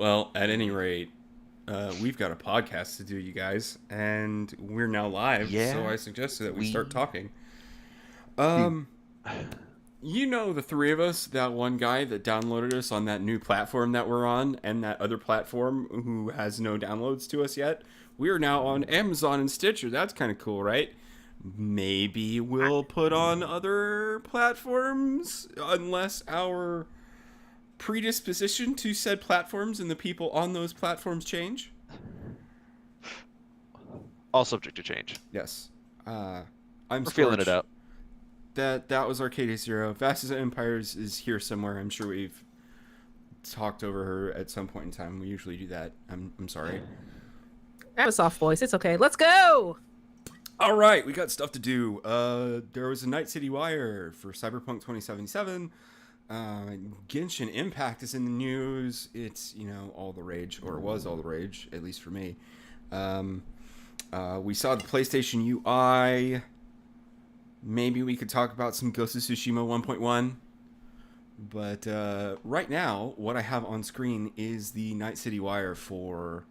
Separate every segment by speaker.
Speaker 1: Well, at any rate, we've got a podcast to do, you guys, and we're now live, so
Speaker 2: Yeah,
Speaker 1: I suggested that we start
Speaker 2: we
Speaker 1: talking.
Speaker 2: do.
Speaker 1: Um, you know, the three of us, that one guy that downloaded us on that new platform that we're on, and that other platform who has no downloads to us yet, we are now on Amazon and Stitcher. That's kind of cool, right? Maybe
Speaker 3: I,
Speaker 1: we'll put on other platforms, unless our predisposition to said platforms and the people on those platforms change.
Speaker 2: All subject to change.
Speaker 1: Yes. I'm
Speaker 2: We're feeling it
Speaker 1: Scorch.
Speaker 2: out.
Speaker 1: That was Arcadia Zero. Fastest Empires is here somewhere. I'm sure we've talked over her at some point in time. We usually do that. I'm sorry.
Speaker 3: I have a soft voice. It's okay. Let's go.
Speaker 1: All right, we got stuff to do. There was a Night City Wire for Cyberpunk 2077. Genshin Impact is in the news. It's, all the rage, or it was all the rage, at least for me. We saw the PlayStation UI. Maybe we could talk about some Ghost of Tsushima 1.1. But right now, what I have on screen is the Night City Wire for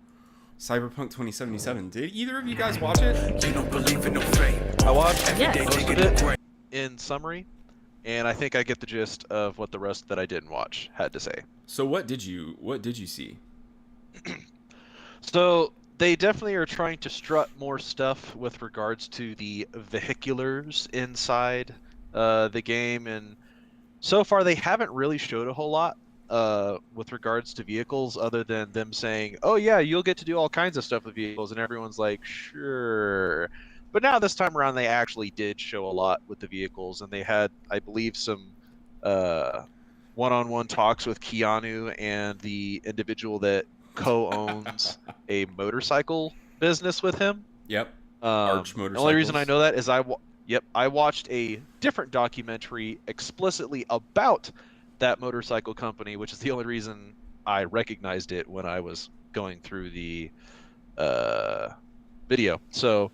Speaker 1: Cyberpunk 2077. Did either of you guys watch it?
Speaker 4: You don't believe in no fate.
Speaker 2: I watched
Speaker 3: Yes.
Speaker 2: most of it in summary, and I think I get the gist of what the rest that I didn't watch had to say.
Speaker 1: So what did you see?
Speaker 2: So they definitely are trying to strut more stuff with regards to the vehiculars inside the game, and so far they haven't really showed a whole lot with regards to vehicles, other than them saying, "Oh yeah, you'll get to do all kinds of stuff with vehicles," and everyone's like, "Sure." But now this time around, they actually did show a lot with the vehicles, and they had, I believe, some one-on-one talks with Keanu and the individual that co-owns a motorcycle business with him.
Speaker 1: Yep.
Speaker 2: The only reason I know that is I watched a different documentary explicitly about that motorcycle company, which is the only reason I recognized it when I was going through the video. So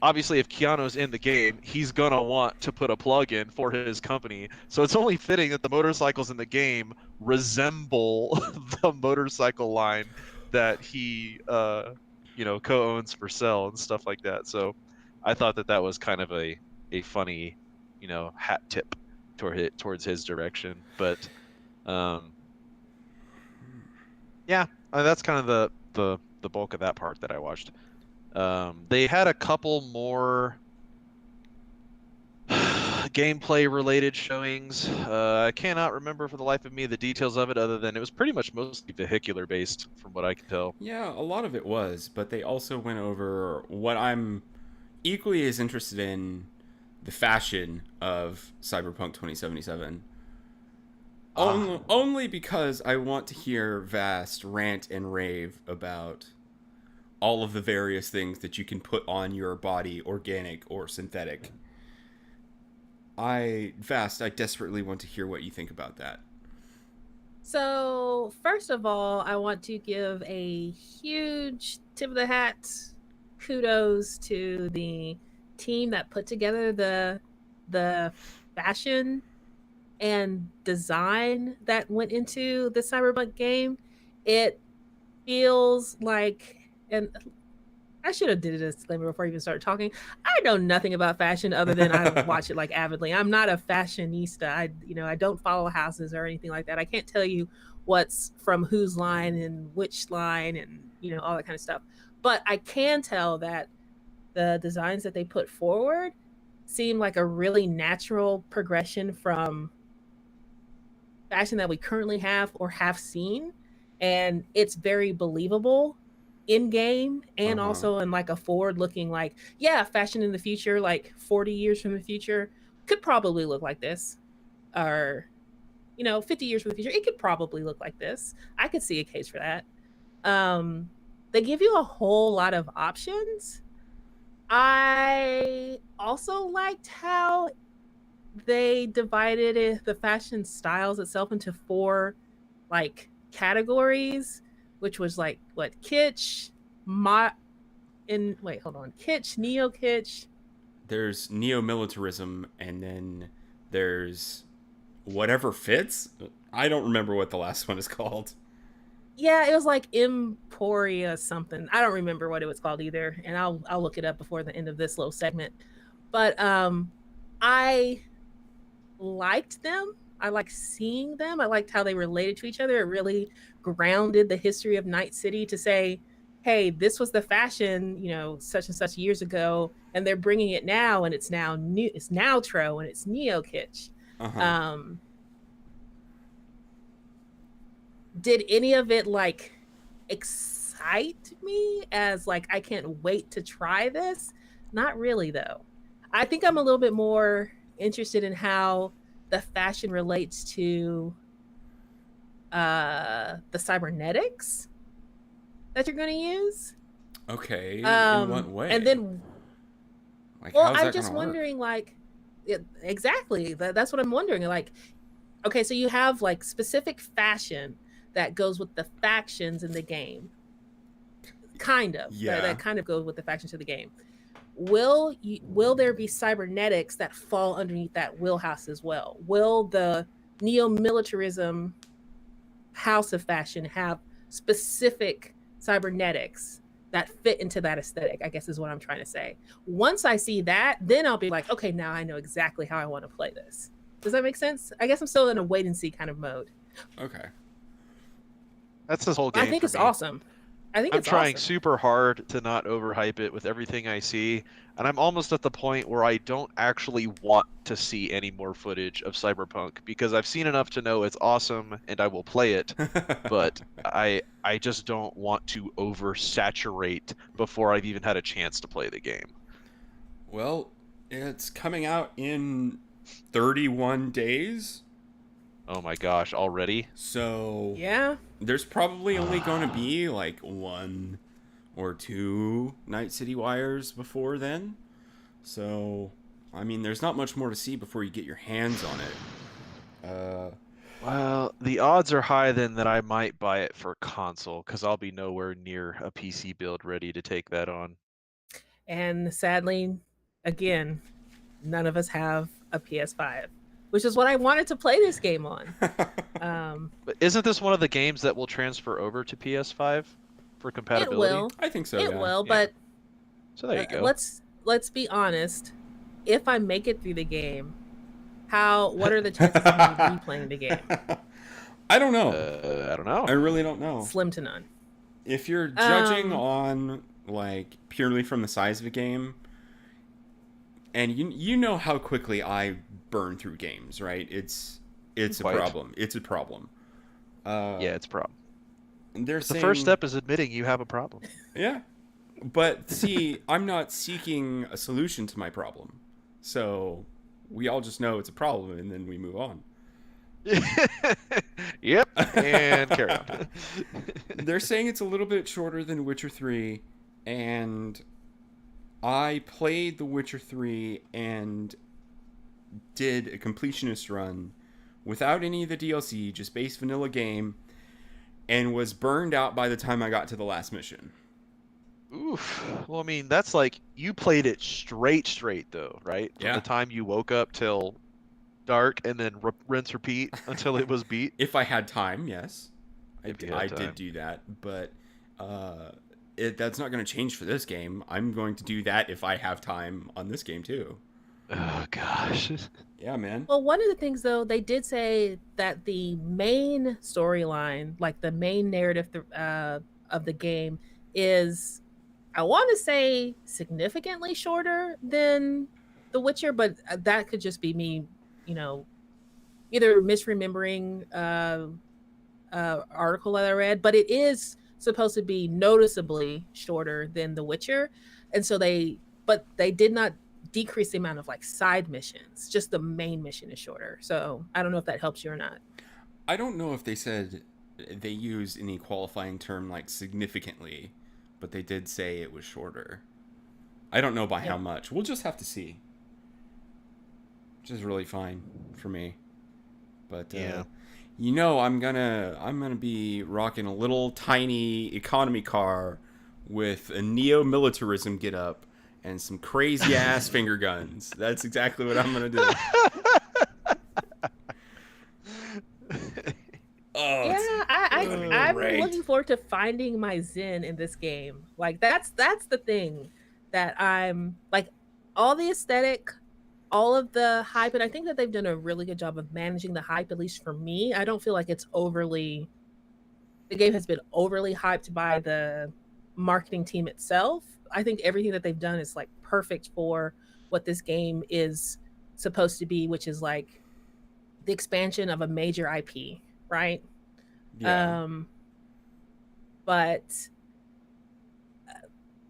Speaker 2: obviously, if Keanu's in the game, he's gonna want to put a plug in for his company. So it's only fitting that the motorcycles in the game resemble the motorcycle line that he co-owns for sale and stuff like that. So I thought that was kind of a funny, hat tip towards his direction. But yeah, that's kind of the bulk of that part that I watched. They had a couple more gameplay related showings. I cannot remember for the life of me the details of it, other than it was pretty much mostly vehicular based from what I can tell.
Speaker 1: Yeah, a lot of it was, but they also went over what I'm equally as interested in, the fashion of Cyberpunk 2077. Only because I want to hear Vast rant and rave about all of the various things that you can put on your body, organic or synthetic. I desperately want to hear what you think about that.
Speaker 3: So, first of all, I want to give a huge tip of the hat kudos to the team that put together the fashion and design that went into the Cyberpunk game. It feels like, and I should have did a disclaimer before I even started talking. I know nothing about fashion other than I watch it like avidly. I'm not a fashionista. I don't follow houses or anything like that. I can't tell you what's from whose line and which line and all that kind of stuff. But I can tell that the designs that they put forward seem like a really natural progression from fashion that we currently have or have seen, and it's very believable in game and also in like a forward looking, like, yeah, fashion in the future, like 40 years from the future could probably look like this, or 50 years from the future it could probably look like this. I could see a case for that. They give you a whole lot of options. I also liked how they divided the fashion styles itself into 4 like categories, which was like what, kitsch, kitsch, neo kitsch.
Speaker 1: There's neo-militarism, and then there's whatever fits. I don't remember what the last one is called.
Speaker 3: Yeah, it was like Emporia something. I don't remember what it was called either, and I'll look it up before the end of this little segment. But I liked them. I liked seeing them. I liked how they related to each other. It really grounded the history of Night City to say, hey, this was the fashion, such and such years ago, and they're bringing it now, and it's now new. It's now tro and it's neo kitsch.
Speaker 1: Uh-huh.
Speaker 3: Um, did any of it like excite me as like I can't wait to try this? Not really though. I think I'm a little bit more interested in how the fashion relates to the cybernetics that you're going to use.
Speaker 1: Okay. In what way?
Speaker 3: And then,
Speaker 1: Like,
Speaker 3: well,
Speaker 1: how's
Speaker 3: I'm
Speaker 1: that
Speaker 3: just
Speaker 1: gonna work?
Speaker 3: wondering, like, exactly. That's what I'm wondering. Like, okay, so you have like specific fashion that goes with the factions in the game, kind of.
Speaker 1: Yeah.
Speaker 3: That kind of goes with the factions of the game. Will there be cybernetics that fall underneath that wheelhouse as well? Will the neo-militarism house of fashion have specific cybernetics that fit into that aesthetic, I guess is what I'm trying to say. Once I see that, then I'll be like, okay, now I know exactly how I want to play this. Does that make sense? I guess I'm still in a wait and see kind of mode.
Speaker 1: Okay.
Speaker 2: That's this whole game
Speaker 3: I think
Speaker 2: for
Speaker 3: it's
Speaker 2: me.
Speaker 3: awesome. I think
Speaker 2: I'm
Speaker 3: it's
Speaker 2: trying
Speaker 3: awesome.
Speaker 2: super hard to not overhype it with everything I see, and I'm almost at the point where I don't actually want to see any more footage of Cyberpunk because I've seen enough to know it's awesome and I will play it, but I just don't want to oversaturate before I've even had a chance to play the game.
Speaker 1: Well, it's coming out in 31 days.
Speaker 2: Oh my gosh, already?
Speaker 1: So
Speaker 3: Yeah.
Speaker 1: there's probably only going to be like 1 or 2 Night City wires before then. So, I mean, there's not much more to see before you get your hands on it.
Speaker 2: Well, the odds are high then that I might buy it for console because I'll be nowhere near a PC build ready to take that on.
Speaker 3: And sadly, again, none of us have a PS5, which is what I wanted to play this game on.
Speaker 2: But isn't this one of the games that will transfer over to PS5 for
Speaker 3: It
Speaker 2: compatibility?
Speaker 3: will.
Speaker 1: I think so,
Speaker 3: It
Speaker 1: yeah.
Speaker 3: will,
Speaker 2: Yeah.
Speaker 3: but
Speaker 2: So there you go.
Speaker 3: let's be honest. If I make it through the game, what are the chances of me replaying the game?
Speaker 1: I don't know.
Speaker 2: I don't know.
Speaker 1: I really don't know.
Speaker 3: Slim to none.
Speaker 1: If you're judging on like purely from the size of a game, and you know how quickly I burn through games, right? It's a
Speaker 2: Quite.
Speaker 1: problem. It's a problem.
Speaker 2: Yeah, it's a problem.
Speaker 1: They're
Speaker 2: The
Speaker 1: saying,
Speaker 2: first step is admitting you have a problem.
Speaker 1: Yeah, but see, I'm not seeking a solution to my problem, so we all just know it's a problem, and then we move on.
Speaker 2: Yep, and carry on.
Speaker 1: They're saying it's a little bit shorter than Witcher 3, and I played The Witcher 3 and did a completionist run without any of the DLC, just base vanilla game, and was burned out by the time I got to the last mission.
Speaker 2: Oof. Well, I mean, that's like you played it straight though, right? From
Speaker 1: Yeah.
Speaker 2: the time you woke up till dark, and then rinse repeat until it was beat.
Speaker 1: If I had time, yes.
Speaker 2: If you
Speaker 1: I
Speaker 2: had time.
Speaker 1: did do that, but that's not going to change for this game. I'm going to do that if I have time on this game too.
Speaker 2: Oh gosh.
Speaker 1: Yeah, man.
Speaker 3: Well, one of the things though, they did say that the main storyline, like the main narrative of the game, is, I want to say, significantly shorter than The Witcher, but that could just be me, either misremembering article that I read. But it is supposed to be noticeably shorter than The Witcher, and so they did not decrease the amount of like side missions. Just the main mission is shorter. So I don't know if that helps you or not.
Speaker 1: I don't know if they said they used any qualifying term like significantly, but they did say it was shorter. I don't know by how much. We'll just have to see. Which is really fine for me. But
Speaker 2: Yeah.
Speaker 1: I'm gonna be rocking a little tiny economy car with a neo-militarism get up and some crazy ass finger guns. That's exactly what I'm gonna do.
Speaker 3: Yeah, I'm
Speaker 1: great.
Speaker 3: looking looking forward to finding my zen in this game. Like that's the thing that I'm like, all the aesthetic, all of the hype, and I think that they've done a really good job of managing the hype, at least for me. I don't feel like it's overly the game has been overly hyped by the marketing team itself. I think everything that they've done is like perfect for what this game is supposed to be, which is like the expansion of a major IP, right?
Speaker 1: Yeah.
Speaker 3: But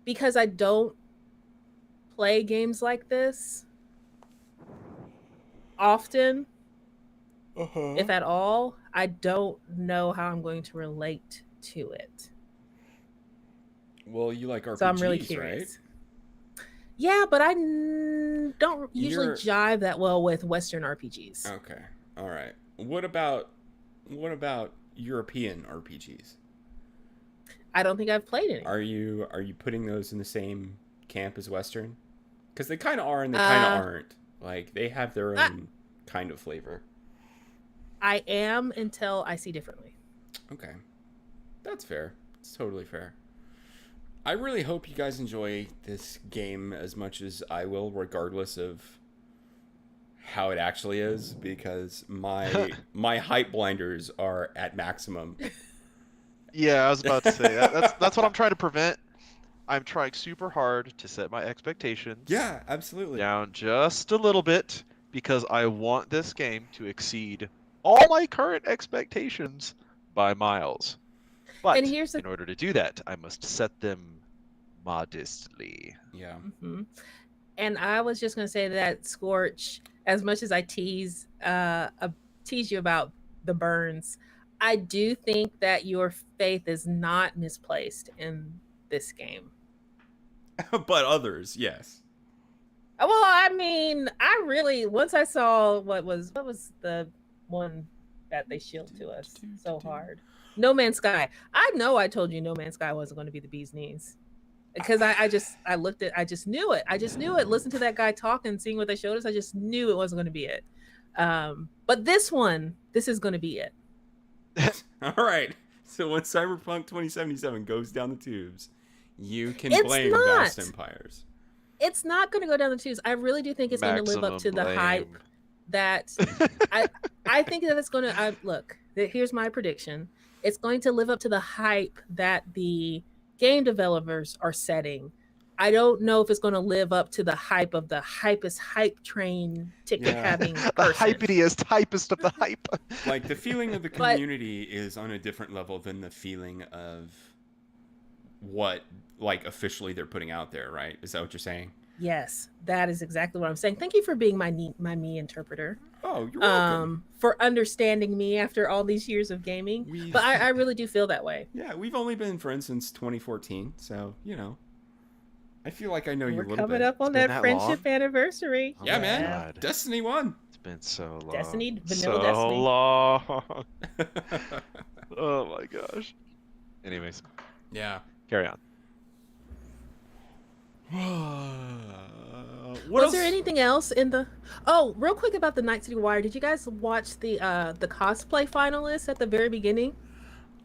Speaker 3: because I don't play games like this often, if at all, I don't know how I'm going to relate to it.
Speaker 1: Well, you like RPGs,
Speaker 3: So I'm really
Speaker 1: right?
Speaker 3: curious. Yeah, but I don't usually
Speaker 1: You're-
Speaker 3: jive that well with Western RPGs.
Speaker 1: Okay. All right. What about European RPGs?
Speaker 3: I don't think I've played any.
Speaker 1: Are you putting those in the same camp as Western? Because they kind of are and they kind of aren't. Like they have their own kind of flavor.
Speaker 3: I am until I see differently.
Speaker 1: Okay. That's fair. It's totally fair. I really hope you guys enjoy this game as much as I will, regardless of how it actually is, because my hype blinders are at maximum.
Speaker 2: Yeah, I was about to say that's what I'm trying to prevent. I'm trying super hard to set my expectations
Speaker 1: Yeah, absolutely.
Speaker 2: down just a little bit because I want this game to exceed all my current expectations by miles. But
Speaker 3: And here's the
Speaker 2: in order to do that, I must set them modestly.
Speaker 1: Yeah.
Speaker 3: Mhm. And I was just going to say that Scorch, as much as I tease you about the burns, I do think that your faith is not misplaced in this game.
Speaker 1: But others, yes.
Speaker 3: Well, I mean, I really once I saw what was the one that they shield to us so hard. No Man's Sky. I know I told you No Man's Sky wasn't going to be the bee's knees. Because I just knew it. I just knew it. Listen to that guy talk and seeing what they showed us. I just knew it wasn't going to be it. But this is going to be it.
Speaker 1: All right. So when Cyberpunk 2077 goes down the tubes, you can
Speaker 3: It's
Speaker 1: blame
Speaker 3: not.
Speaker 1: Vast Empires.
Speaker 3: It's not going to go down the tubes. I really do think it's going to live up to the hype that I think that it's going to look. Here's my prediction. It's going to live up to the hype that the game developers are setting. I don't know if it's going to live up to the hype of the hypest hype train ticket having
Speaker 2: the
Speaker 3: person.
Speaker 2: hypest of the hype.
Speaker 1: Like the feeling of the community is on a different level than the feeling of what like officially they're putting out there, right? Is that what you're saying?
Speaker 3: Yes, that is exactly what I'm saying. Thank you for being my me interpreter.
Speaker 1: Oh, you're welcome.
Speaker 3: For understanding me after all these years of gaming. But I really do feel that way.
Speaker 1: Yeah, we've only been friends since 2014, so you know, I feel like I know you a little bit.
Speaker 3: We're coming up on that friendship anniversary.
Speaker 1: Yeah, man. God. Destiny 1.
Speaker 2: It's been so long.
Speaker 3: Vanilla
Speaker 2: so
Speaker 3: Destiny.
Speaker 2: long. Oh my gosh. Anyways.
Speaker 1: Yeah.
Speaker 2: Carry on.
Speaker 3: Was there anything else in the? Oh, real quick about the Night City Wire. Did you guys watch the cosplay finalists at the very beginning?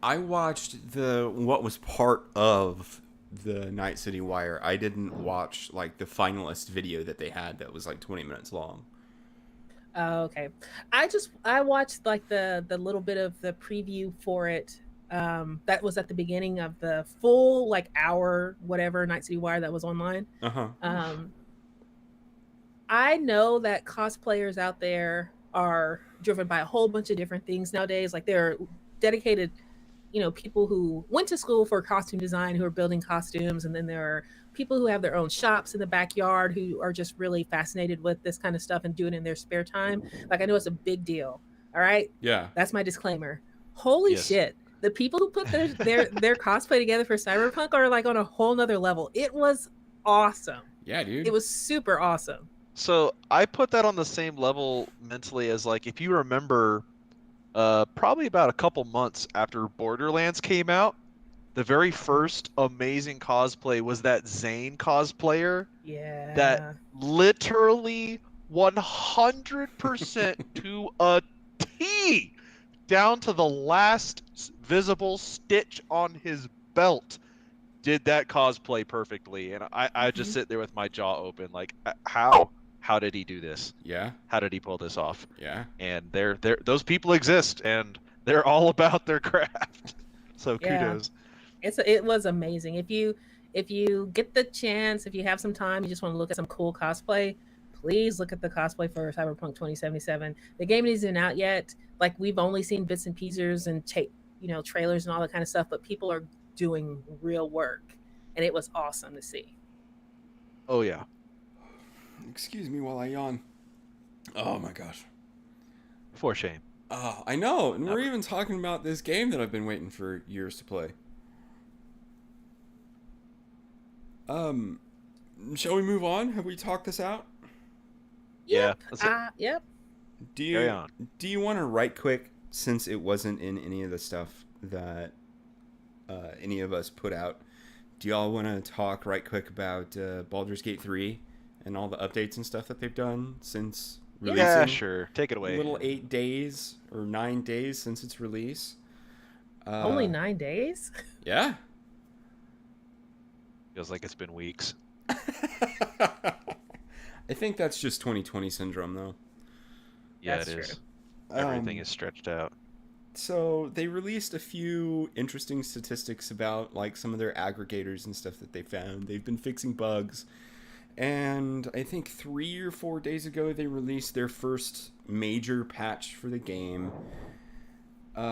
Speaker 1: I watched what was part of the Night City Wire. I didn't watch like the finalist video that they had that was like 20 minutes long.
Speaker 3: Oh, okay. I watched like the little bit of the preview for it. That was at the beginning of the full like hour whatever Night City Wire that was online. I know that cosplayers out there are driven by a whole bunch of different things nowadays. Like they're dedicated, people who went to school for costume design who are building costumes, and then there are people who have their own shops in the backyard who are just really fascinated with this kind of stuff and do it in their spare time. Like I know it's a big deal. All right.
Speaker 1: Yeah.
Speaker 3: That's my disclaimer. Holy shit. The people who put their cosplay together for Cyberpunk are like on a whole nother level. It was awesome.
Speaker 1: Yeah, dude.
Speaker 3: It was super awesome.
Speaker 2: So I put that on the same level mentally as like if you remember probably about a couple months after Borderlands came out, the very first amazing cosplay was that Zane cosplayer.
Speaker 3: Yeah.
Speaker 2: That literally 100% to a T down to the last visible stitch on his belt, did that cosplay perfectly. And I just sit there with my jaw open, like, how did he do this?
Speaker 1: Yeah.
Speaker 2: How did he pull this off?
Speaker 1: Yeah.
Speaker 2: And those people exist, and they're all about their craft. So
Speaker 3: Yeah.
Speaker 2: kudos.
Speaker 3: It was amazing. If you get the chance, if you have some time, you just want to look at some cool cosplay, please look at the cosplay for Cyberpunk 2077. The game isn't out yet. Like, we've only seen bits and pieces and trailers and all that kind of stuff, but people are doing real work, and it was awesome to see.
Speaker 2: Oh yeah.
Speaker 1: Excuse me while I yawn. Oh my gosh.
Speaker 2: For shame.
Speaker 1: Oh, I know. And we're
Speaker 2: Never.
Speaker 1: even talking about this game that I've been waiting for years to play. Shall we move on? Have we talked this out?
Speaker 2: Yeah.
Speaker 3: Yep. Yep.
Speaker 2: Carry on.
Speaker 1: Do you want to right quick, since it wasn't in any of the stuff that any of us put out, do y'all want to talk right quick about Baldur's Gate 3 and all the updates and stuff that they've done since releasing?
Speaker 2: Yeah, sure. Take it away.
Speaker 1: Little 8 days or 9 days since its release.
Speaker 3: Only 9 days?
Speaker 1: Yeah.
Speaker 2: Feels like it's been weeks.
Speaker 1: I think that's just 2020 syndrome, though.
Speaker 2: Yeah,
Speaker 3: That's
Speaker 2: it is.
Speaker 3: true.
Speaker 2: Everything is stretched out.
Speaker 1: So they released a few interesting statistics about like some of their aggregators and stuff that they found. They've been fixing bugs. And I think 3 or 4 days ago they released their first major patch for the game. Then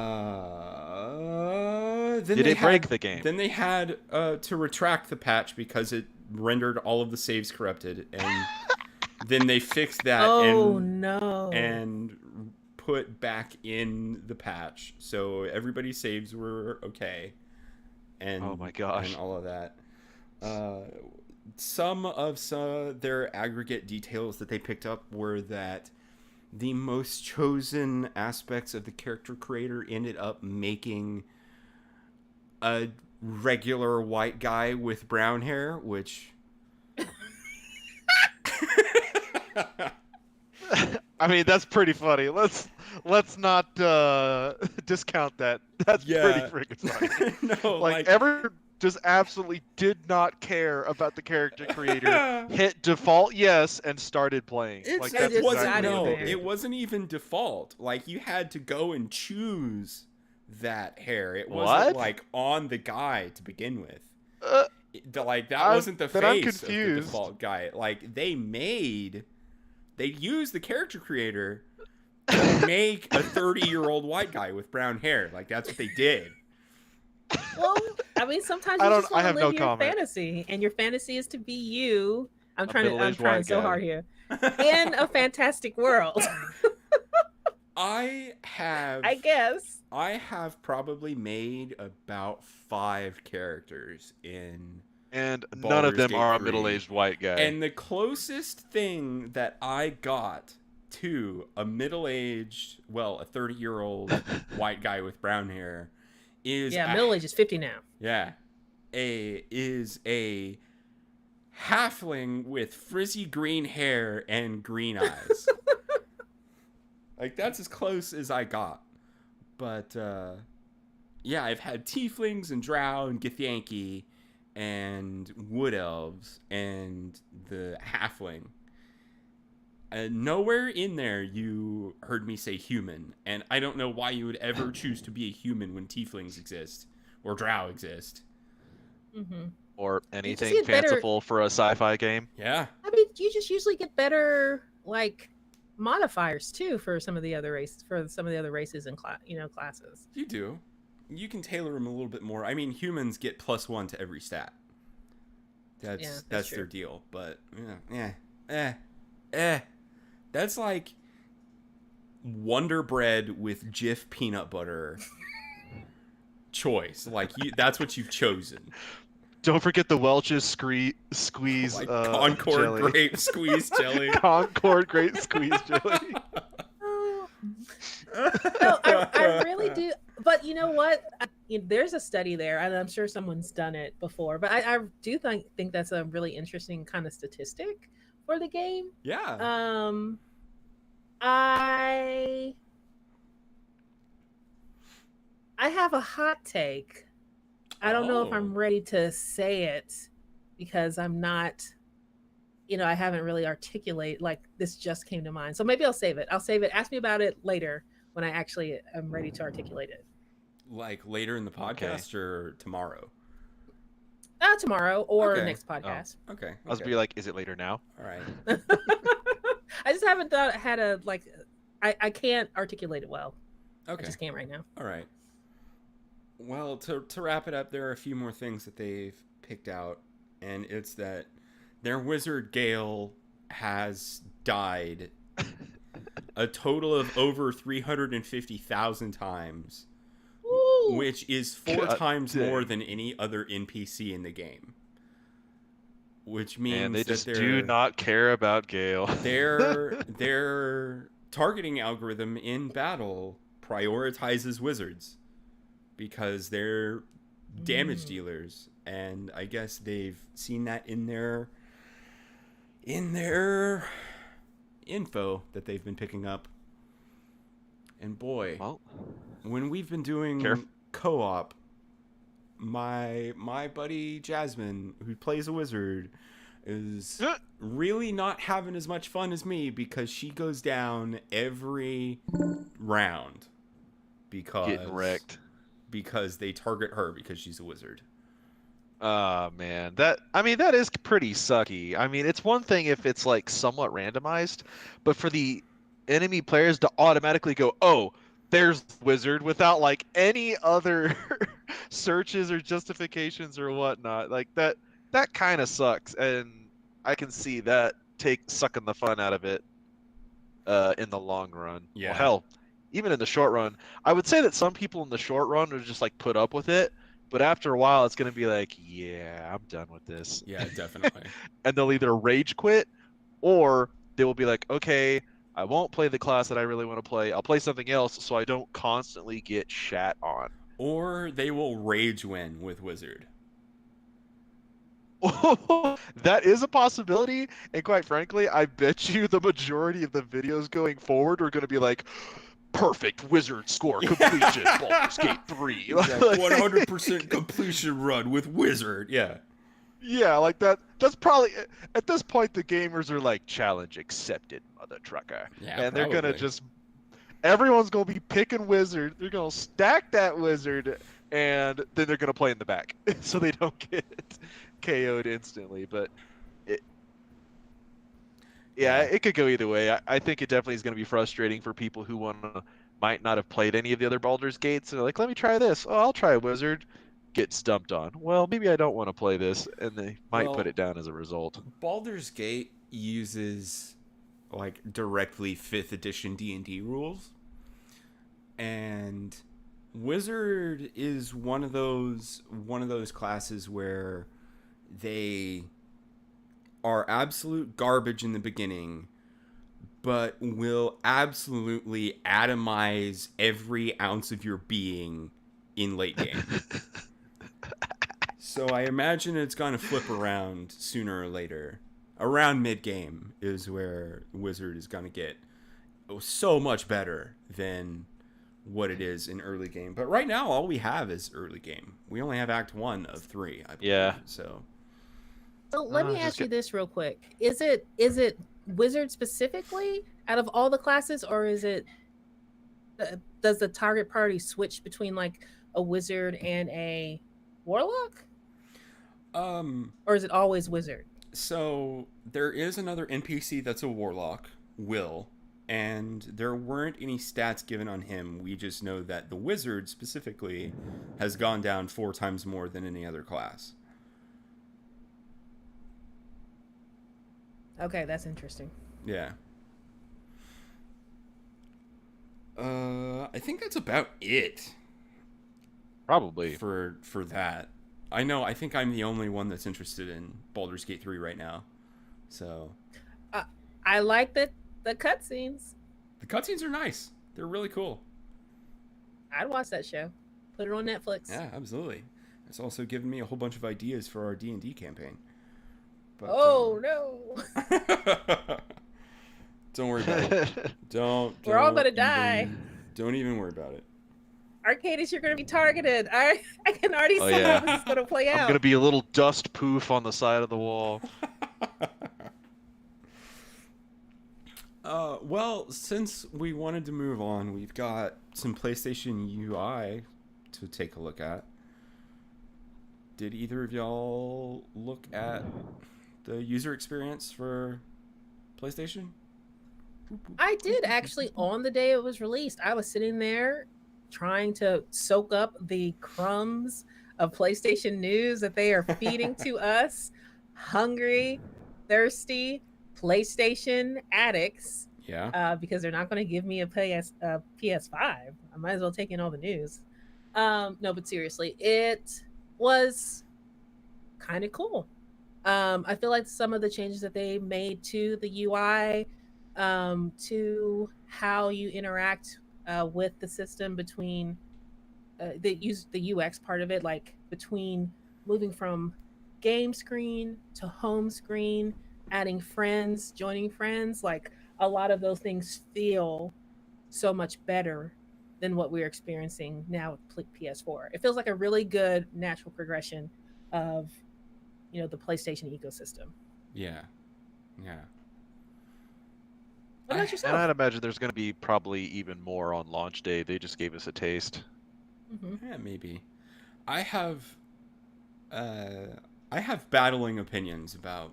Speaker 2: Did it break the game?
Speaker 1: Then they had to retract the patch because it rendered all of the saves corrupted, and then they fixed that
Speaker 3: No.
Speaker 1: and put back in the patch, so everybody's saves were okay. And
Speaker 2: Oh my gosh.
Speaker 1: and all of that. Some of their aggregate details that they picked up were that the most chosen aspects of the character creator ended up making a regular white guy with brown hair, which
Speaker 2: I mean, that's pretty funny. Let's not discount that. That's pretty freaking funny.
Speaker 1: No,
Speaker 2: Like everyone just absolutely did not care about the character creator. Hit default yes and started playing.
Speaker 1: It's,
Speaker 2: Like
Speaker 3: They
Speaker 2: that's
Speaker 1: it
Speaker 3: just
Speaker 1: wasn't,
Speaker 2: exactly
Speaker 3: got
Speaker 2: what
Speaker 1: no,
Speaker 2: they did.
Speaker 1: it wasn't even default. Like, you had to go and choose that hair. It wasn't
Speaker 2: What?
Speaker 1: like on the guy to begin with.
Speaker 2: Uh,
Speaker 1: Like, that
Speaker 2: I'm-
Speaker 1: wasn't the
Speaker 2: then I'm
Speaker 1: face of the
Speaker 2: confused.
Speaker 1: default guy. Like, they used the character creator to make a 30-year-old white guy with brown hair. Like, that's what they did.
Speaker 3: Well, I mean, sometimes
Speaker 2: I
Speaker 3: you
Speaker 2: don't-
Speaker 3: just
Speaker 2: I
Speaker 3: want to
Speaker 2: have
Speaker 3: live
Speaker 2: no
Speaker 3: your
Speaker 2: comment.
Speaker 3: fantasy, and your fantasy is to be you. I'm
Speaker 2: A
Speaker 3: trying
Speaker 2: middle-aged white
Speaker 3: so
Speaker 2: guy.
Speaker 3: hard here. In a fantastic world,
Speaker 1: I
Speaker 3: I guess.
Speaker 1: have probably made about 5 characters in,
Speaker 2: And none
Speaker 1: Baldur's
Speaker 2: of them
Speaker 1: Gate
Speaker 2: are a
Speaker 1: 3.
Speaker 2: middle-aged white guy.
Speaker 1: and the closest thing that I got to a middle-aged, well, a 30-year-old white guy with brown hair is
Speaker 3: Yeah, middle age is 50 now.
Speaker 1: Yeah. Is a halfling with frizzy green hair and green eyes. Like, that's as close as I got. But, yeah, I've had tieflings and drow and githyanki and wood elves and the halfling. Nowhere in there you heard me say human, and I don't know why you would ever choose to be a human when tieflings exist or drow exist.
Speaker 3: Mm-hmm.
Speaker 2: Or
Speaker 3: just
Speaker 2: anything
Speaker 3: get better-
Speaker 2: fanciful for a sci-fi game.
Speaker 1: Yeah.
Speaker 3: I mean, you just usually get better like modifiers too for some of the other races and classes.
Speaker 1: You do. You can tailor them a little bit more. I mean, humans get +1 to every stat. That's
Speaker 3: that's
Speaker 1: their
Speaker 3: true.
Speaker 1: deal. But that's like Wonder Bread with Jif peanut butter choice. Like, that's what you've chosen.
Speaker 2: Don't forget the Welch's squeeze
Speaker 1: Like
Speaker 2: Concord
Speaker 1: Concord grape squeeze jelly.
Speaker 2: Concord grape squeeze jelly.
Speaker 3: No, I really do. But you know what? There's a study there, and I'm sure someone's done it before. But I do think that's a really interesting kind of statistic for the game.
Speaker 1: Yeah.
Speaker 3: I have a hot take. I don't know if
Speaker 1: Oh,
Speaker 3: I'm ready to say it because I'm not, I haven't really articulate like this just came to mind. So maybe I'll save it. I'll save it. Ask me about it later when I actually am ready to articulate it.
Speaker 1: like later in the
Speaker 2: Okay.
Speaker 1: podcast or tomorrow?
Speaker 3: Tomorrow or
Speaker 1: Okay.
Speaker 3: next
Speaker 2: Oh,
Speaker 3: podcast.
Speaker 1: Okay.
Speaker 2: I was
Speaker 1: Okay.
Speaker 2: be like, is it later now?
Speaker 1: All right.
Speaker 3: I just haven't thought had a like I can't articulate it well. I
Speaker 1: Okay.
Speaker 3: just can't right now.
Speaker 1: All right. Well, to wrap it up, there are a few more things that they've picked out, and it's that their wizard Gale has died a total of over 350,000 times,
Speaker 3: Ooh.
Speaker 1: which is four
Speaker 2: God
Speaker 1: times more
Speaker 2: dang.
Speaker 1: than any other NPC in the game. Which
Speaker 2: And they
Speaker 1: means that
Speaker 2: just do not care about Gale.
Speaker 1: their targeting algorithm in battle prioritizes wizards because they're damage
Speaker 3: Mm.
Speaker 1: dealers, and I guess they've seen that in their info that they've been picking up. And boy,
Speaker 2: Well,
Speaker 1: when we've been
Speaker 2: careful.
Speaker 1: doing co-op, my buddy Jasmine, who plays a wizard, is really not having as much fun as me because she goes down every round
Speaker 2: Getting
Speaker 1: because
Speaker 2: wrecked.
Speaker 1: they target her because she's a wizard.
Speaker 2: Oh man, that is pretty sucky. I mean, it's one thing if it's like somewhat randomized, but for the enemy players to automatically go, "Oh, there's the wizard," without like any other searches or justifications or whatnot, like that kind of sucks, and I can see that take sucking the fun out of it in the long run. Well,
Speaker 1: Yeah.
Speaker 2: hell, even in the short run, I would say that some people in the short run are just like put up with it, but after a while, it's gonna be like, yeah, I'm done with this,
Speaker 1: Yeah, definitely.
Speaker 2: and they'll either rage quit or they will be like, okay, I won't play the class that I really want to play. I'll play something else so I don't constantly get shat on.
Speaker 1: Or they will rage win with wizard.
Speaker 2: That is a possibility, and quite frankly, I bet you the majority of the videos going forward are going to be like, perfect wizard score completion, Baldur's Gate 3.
Speaker 1: He's like 100% completion run with wizard. Yeah.
Speaker 2: Yeah, like that's probably at this point the gamers are like, challenge accepted, mother trucker.
Speaker 1: Yeah,
Speaker 2: And they're gonna
Speaker 1: probably.
Speaker 2: just everyone's gonna be picking wizard. They're gonna stack that wizard, and then they're gonna play in the back so they don't get KO'd instantly. But it, yeah,
Speaker 1: Yeah.
Speaker 2: it could go either way. I think it definitely is gonna be frustrating for people who might not have played any of the other Baldur's Gates. And they're like, let me try this. Oh, I'll try a wizard. Get stumped on. Well, maybe I don't want to play this, and they might put
Speaker 1: Well,
Speaker 2: it down as a result.
Speaker 1: Baldur's Gate uses like directly 5th edition D&D rules. And wizard is one of those classes where they are absolute garbage in the beginning, but will absolutely atomize every ounce of your being in late game. So I imagine it's going to flip around sooner or later. Around mid game is where Wizard is going to get so much better than what it is in early game. But right now, all we have is early game. We only have Act 1 of 3, I believe.
Speaker 2: Yeah.
Speaker 1: So
Speaker 3: So let me
Speaker 2: Just
Speaker 3: ask you
Speaker 2: get
Speaker 3: this real quick. Is it wizard specifically out of all the classes, or is it does the target party switch between like a wizard and a warlock? Or is it always wizard?
Speaker 1: So there is another NPC that's a warlock, Will, and there weren't any stats given on him. We just know that the wizard specifically has gone down 4 times more than any other class.
Speaker 3: Okay, that's interesting.
Speaker 1: Yeah. I think that's about it
Speaker 2: probably.
Speaker 1: for that. I think I'm the only one that's interested in Baldur's Gate 3 right now. So
Speaker 3: I like the cutscenes.
Speaker 1: the cutscenes are nice. They're really cool.
Speaker 3: I'd watch that show. Put it on Netflix.
Speaker 1: Yeah, absolutely. It's also given me a whole bunch of ideas for our D&D campaign. But,
Speaker 3: Oh no.
Speaker 1: don't worry about it. Don't
Speaker 3: We're all
Speaker 1: don't
Speaker 3: gonna die.
Speaker 1: Don't even worry about it.
Speaker 3: Arcadis, you're going to be targeted. I can already
Speaker 2: Oh
Speaker 3: see how
Speaker 2: yeah.
Speaker 3: this is going to play
Speaker 2: I'm
Speaker 3: out.
Speaker 2: gonna be a little dust poof on the side of the wall.
Speaker 1: Well, since we wanted to move on, we've got some PlayStation UI to take a look at. Did either of y'all look at the user experience for PlayStation?
Speaker 3: I did actually on the day it was released. I was sitting there trying to soak up the crumbs of PlayStation news that they are feeding to us, hungry, thirsty PlayStation addicts,
Speaker 1: Yeah.
Speaker 3: because they're not going to give me a PS5. I might as well take in all the news. No, but seriously, it was kind of cool. I feel like some of the changes that they made to the UI, to how you interact with the system between the UX part of it, like between moving from game screen to home screen, adding friends, joining friends, like a lot of those things feel so much better than what we're experiencing now with PS4. It feels like a really good natural progression of the PlayStation ecosystem.
Speaker 1: Yeah. Yeah.
Speaker 3: What
Speaker 1: I
Speaker 3: about
Speaker 2: And
Speaker 3: yourself?
Speaker 2: I'd imagine there's gonna be probably even more on launch day. They just gave us a taste.
Speaker 3: Hmm.
Speaker 1: yeah, maybe. I have uh I have battling opinions about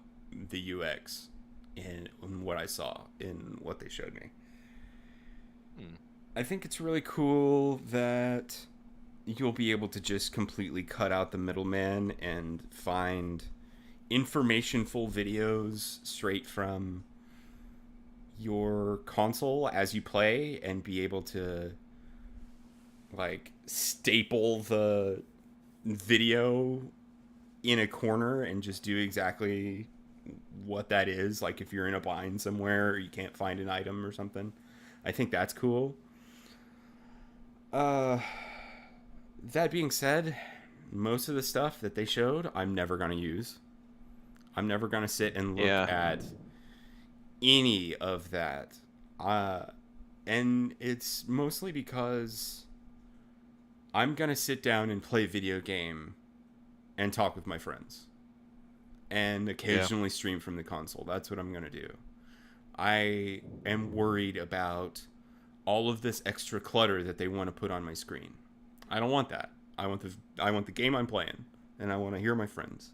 Speaker 1: the UX in what I saw in what they showed me.
Speaker 2: Hmm.
Speaker 1: I think it's really cool that you'll be able to just completely cut out the middleman and find informationful videos straight from your console as you play and be able to like staple the video in a corner and just do exactly what that is, like if you're in a bind somewhere or you can't find an item or something. I think that's cool. uh that being said, most of the stuff that they showed I'm never going to use. I'm never going to sit and look
Speaker 2: Yeah.
Speaker 1: at any of that. Uh, and it's mostly because I'm going to sit down and play video game and talk with my friends and
Speaker 2: Yeah.
Speaker 1: occasionally stream from the console. That's what I'm going to do. I am worried about all of this extra clutter that they want to put on my screen. I don't want that. I want the game I'm playing and I want to hear my friends.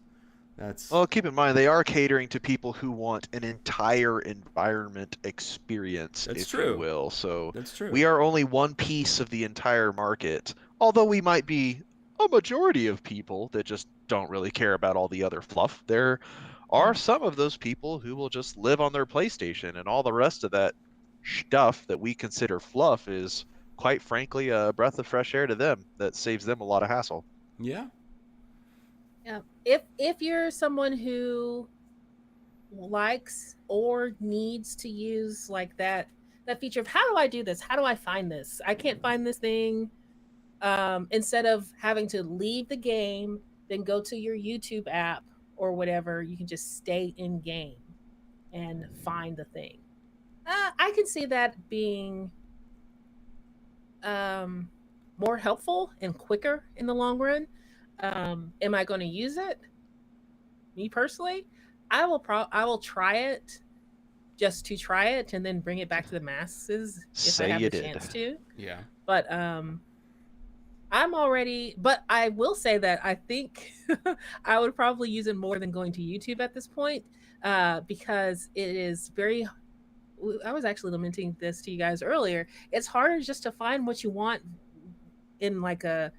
Speaker 1: That's
Speaker 2: Well, keep in mind they are catering to people who want an entire environment experience,
Speaker 1: that's
Speaker 2: if you
Speaker 1: true.
Speaker 2: will. So
Speaker 1: That's true.
Speaker 2: we are only one piece of the entire market, although we might be a majority of people that just don't really care about all the other fluff. There are some of those people who will just live on their PlayStation, and all the rest of that stuff that we consider fluff is, quite frankly, a breath of fresh air to them that saves them a lot of hassle.
Speaker 1: Yeah.
Speaker 3: Yeah. If you're someone who likes or needs to use like that feature of how do I do this? How do I find this? I can't find this thing. Instead of having to leave the game, then go to your YouTube app or whatever, you can just stay in game and find the thing. I can see that being um, more helpful and quicker in the long run. Am I going to use it? Me personally, I will try it just to try it and then bring it back to the masses if I
Speaker 2: Say
Speaker 3: have
Speaker 2: you
Speaker 3: the
Speaker 2: did.
Speaker 3: chance to.
Speaker 1: Yeah.
Speaker 3: But but I will say that I think I would probably use it more than going to YouTube at this point, because it is very. I was actually lamenting this to you guys earlier. It's harder just to find what you want in like a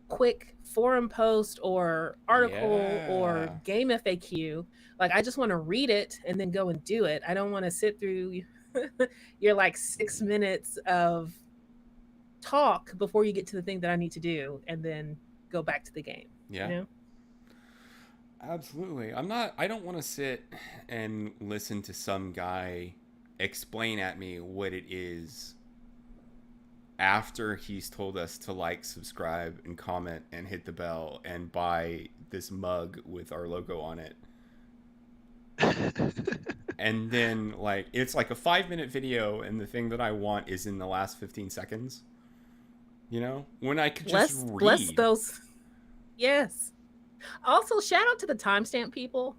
Speaker 3: quick forum post or article or
Speaker 1: Yeah.
Speaker 3: game FAQ. Like I just want to read it and then go and do it. I don't want to sit through your like 6 minutes of talk before you get to the thing that I need to do and then go back to the game. You
Speaker 1: Yeah.
Speaker 3: know?
Speaker 1: Absolutely. I don't want to sit and listen to some guy explain at me what it is after he's told us to like, subscribe, and comment and hit the bell and buy this mug with our logo on it. And then like it's like a 5-minute video and the thing that I want is in the last 15 seconds. You know, when I could just
Speaker 3: Bless
Speaker 1: read.
Speaker 3: those. Yes. Also, shout out to the timestamp people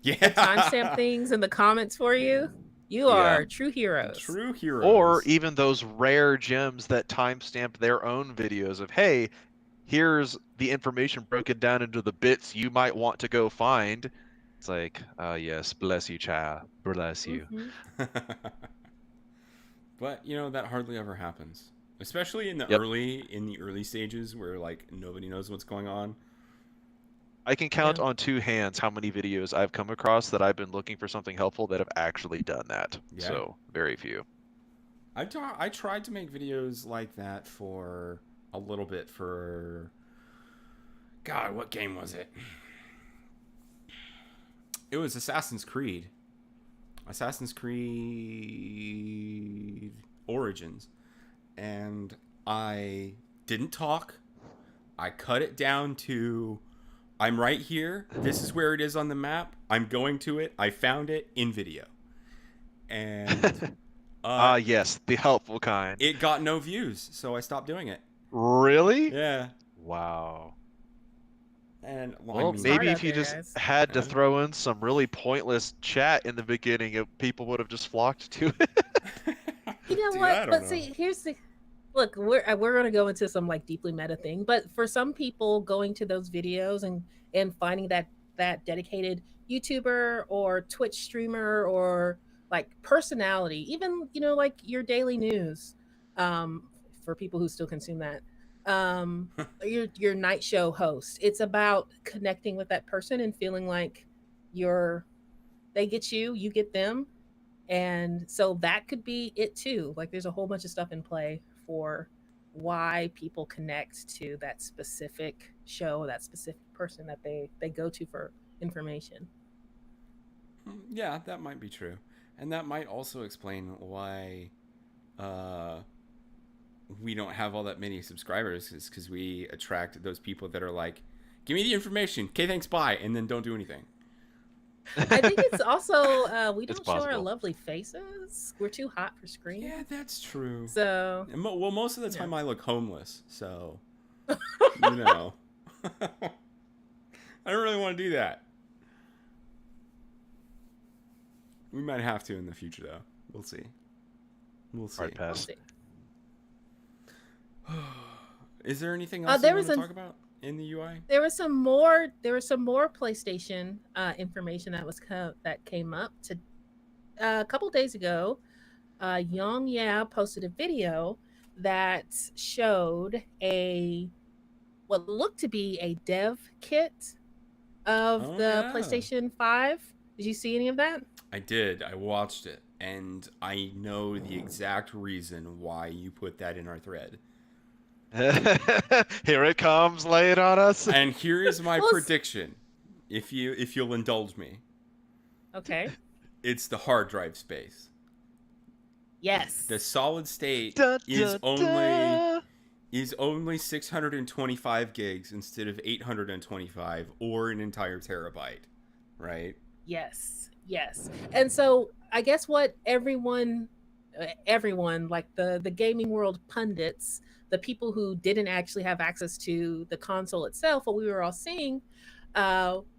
Speaker 3: that timestamp
Speaker 1: Yeah.
Speaker 3: things in the comments for you. You
Speaker 2: Yeah.
Speaker 3: are true heroes.
Speaker 1: True
Speaker 2: Or
Speaker 1: heroes.
Speaker 2: even those rare gems that timestamp their own videos of, hey, here's the information broken down into the bits you might want to go find. It's like, yes, bless you, child. Bless you.
Speaker 3: Hmm.
Speaker 1: But you know that hardly ever happens, especially in the
Speaker 2: Yep.
Speaker 1: early stages where like nobody knows what's going on.
Speaker 2: I can
Speaker 3: Yeah.
Speaker 2: count on two hands how many videos I've come across that I've been looking for something helpful that have actually done that.
Speaker 1: Yeah.
Speaker 2: So, very few.
Speaker 1: I tried to make videos like that for a little bit for God, what game was it? It was Assassin's Creed. Assassin's Creed Origins. And I didn't talk. I cut it down to I'm right here. This is where it is on the map. I'm going to it. I found it in video. And
Speaker 2: Yes, the helpful kind.
Speaker 1: it got no views, so I stopped doing it.
Speaker 2: Really?
Speaker 1: Yeah.
Speaker 2: Wow.
Speaker 1: And
Speaker 2: Well,
Speaker 3: It's
Speaker 2: maybe
Speaker 3: hard
Speaker 2: if
Speaker 3: out
Speaker 2: you
Speaker 3: there,
Speaker 2: just
Speaker 3: guys.
Speaker 2: had to
Speaker 1: Yeah.
Speaker 2: throw in some really pointless chat in the beginning, people would have just flocked to it.
Speaker 3: You know
Speaker 1: Dude,
Speaker 3: what?
Speaker 1: I don't
Speaker 3: But
Speaker 1: know.
Speaker 3: see, here's the look. We're gonna go into some like deeply meta thing, but for some people, going to those videos and finding that dedicated YouTuber or Twitch streamer or like personality, even like your daily news, for people who still consume that, your night show host. It's about connecting with that person and feeling like you're they get you, you get them, and so that could be it too. Like there's a whole bunch of stuff in play for why people connect to that specific show, that specific person that they go to for information.
Speaker 1: Yeah, that might be true. And that might also explain why uh, we don't have all that many subscribers, is because we attract those people that are like, give me the information. Okay, thanks, bye. And then don't do anything.
Speaker 3: I think it's also we
Speaker 2: It's
Speaker 3: don't show our
Speaker 2: possible.
Speaker 3: lovely faces. We're too hot for screen.
Speaker 1: Yeah, that's true.
Speaker 3: So
Speaker 1: And well, most of the time
Speaker 3: Yeah.
Speaker 1: I look homeless, so you know, I don't really want to do that. We might have to in the future, though. We'll see. We'll see.
Speaker 2: Hard
Speaker 3: we'll
Speaker 2: pass.
Speaker 3: see.
Speaker 1: Is there anything else
Speaker 3: there
Speaker 1: you want
Speaker 3: was
Speaker 1: to
Speaker 3: a-
Speaker 1: talk about in the UI?
Speaker 3: There was some more PlayStation information that came up to a couple days ago. Young Yeah posted a video that showed what looked to be a dev kit of
Speaker 1: Oh,
Speaker 3: the
Speaker 1: yeah.
Speaker 3: PlayStation 5. Did you see any of that?
Speaker 1: I did. I watched it, and I know the exact reason why you put that in our thread.
Speaker 2: Here it comes, lay it on us.
Speaker 1: And here is my
Speaker 3: Well,
Speaker 1: prediction, if you'll indulge me.
Speaker 3: Okay.
Speaker 1: It's the hard drive space.
Speaker 3: Yes.
Speaker 1: The solid state
Speaker 2: Dun,
Speaker 1: is
Speaker 2: dun,
Speaker 1: only
Speaker 2: dun.
Speaker 1: 625 gigs instead of 825 or an entire terabyte, right?
Speaker 3: Yes. And so I guess what everyone like the gaming world pundits, the people who didn't actually have access to the console itself, what we were all seeing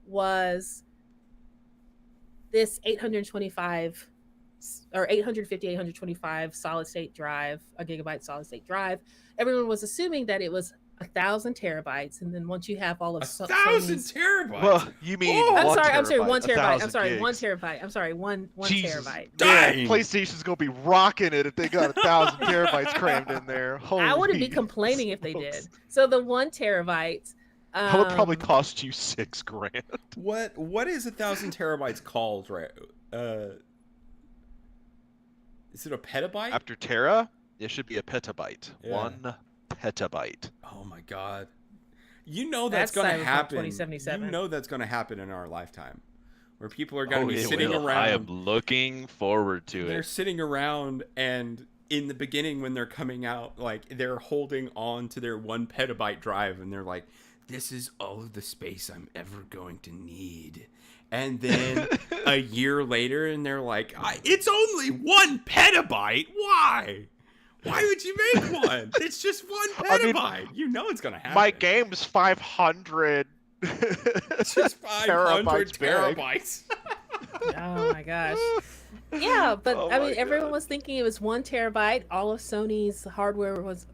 Speaker 3: was this 825 or 850 825 solid state drive, a gigabyte solid state drive. Everyone was assuming that it was 1,000 terabytes, and then once you have all of
Speaker 1: 1,000
Speaker 3: Sony's-
Speaker 1: terabytes.
Speaker 2: Well, you mean
Speaker 1: Oh!
Speaker 3: I'm
Speaker 2: 1
Speaker 3: sorry,
Speaker 2: terabyte,
Speaker 3: 1 terabyte. I'm
Speaker 2: 1,000
Speaker 3: sorry, 1
Speaker 2: gigs.
Speaker 3: terabyte. I'm sorry, one
Speaker 2: Jesus.
Speaker 3: terabyte.
Speaker 1: Dang.
Speaker 2: Man, PlayStation's gonna be rocking it if they got 1,000 terabytes crammed in there. Holy
Speaker 3: I wouldn't be complaining if they
Speaker 2: smokes.
Speaker 3: did. So the 1 terabyte.
Speaker 2: That would probably cost you $6,000.
Speaker 1: What is 1,000 terabytes called, right? Is it a petabyte?
Speaker 2: After Tera, it should be a petabyte.
Speaker 1: Yeah.
Speaker 2: 1 petabyte.
Speaker 1: Oh my god. You know that's
Speaker 3: That's
Speaker 1: going to
Speaker 3: Cyberpunk
Speaker 1: happen.
Speaker 3: 2077.
Speaker 1: You know that's going to happen in our lifetime. Where people are going to be
Speaker 2: it
Speaker 1: sitting
Speaker 2: will.
Speaker 1: around.
Speaker 2: I am looking forward to
Speaker 1: They're
Speaker 2: it.
Speaker 1: sitting around, and in the beginning when they're coming out, like they're holding on to their 1 petabyte drive, and they're like, this is all of the space I'm ever going to need. And then a year later, and they're like, it's only 1 petabyte. Why? Why would you make one? It's just 1
Speaker 2: I mean,
Speaker 1: petabyte. You know it's gonna happen.
Speaker 2: My game's 500
Speaker 1: It's just 500
Speaker 2: terabytes big.
Speaker 1: terabytes.
Speaker 3: Oh my gosh. Yeah, but
Speaker 2: Oh
Speaker 3: I mean,
Speaker 2: my
Speaker 3: everyone
Speaker 2: God.
Speaker 3: was thinking it was 1 terabyte. All of Sony's hardware was,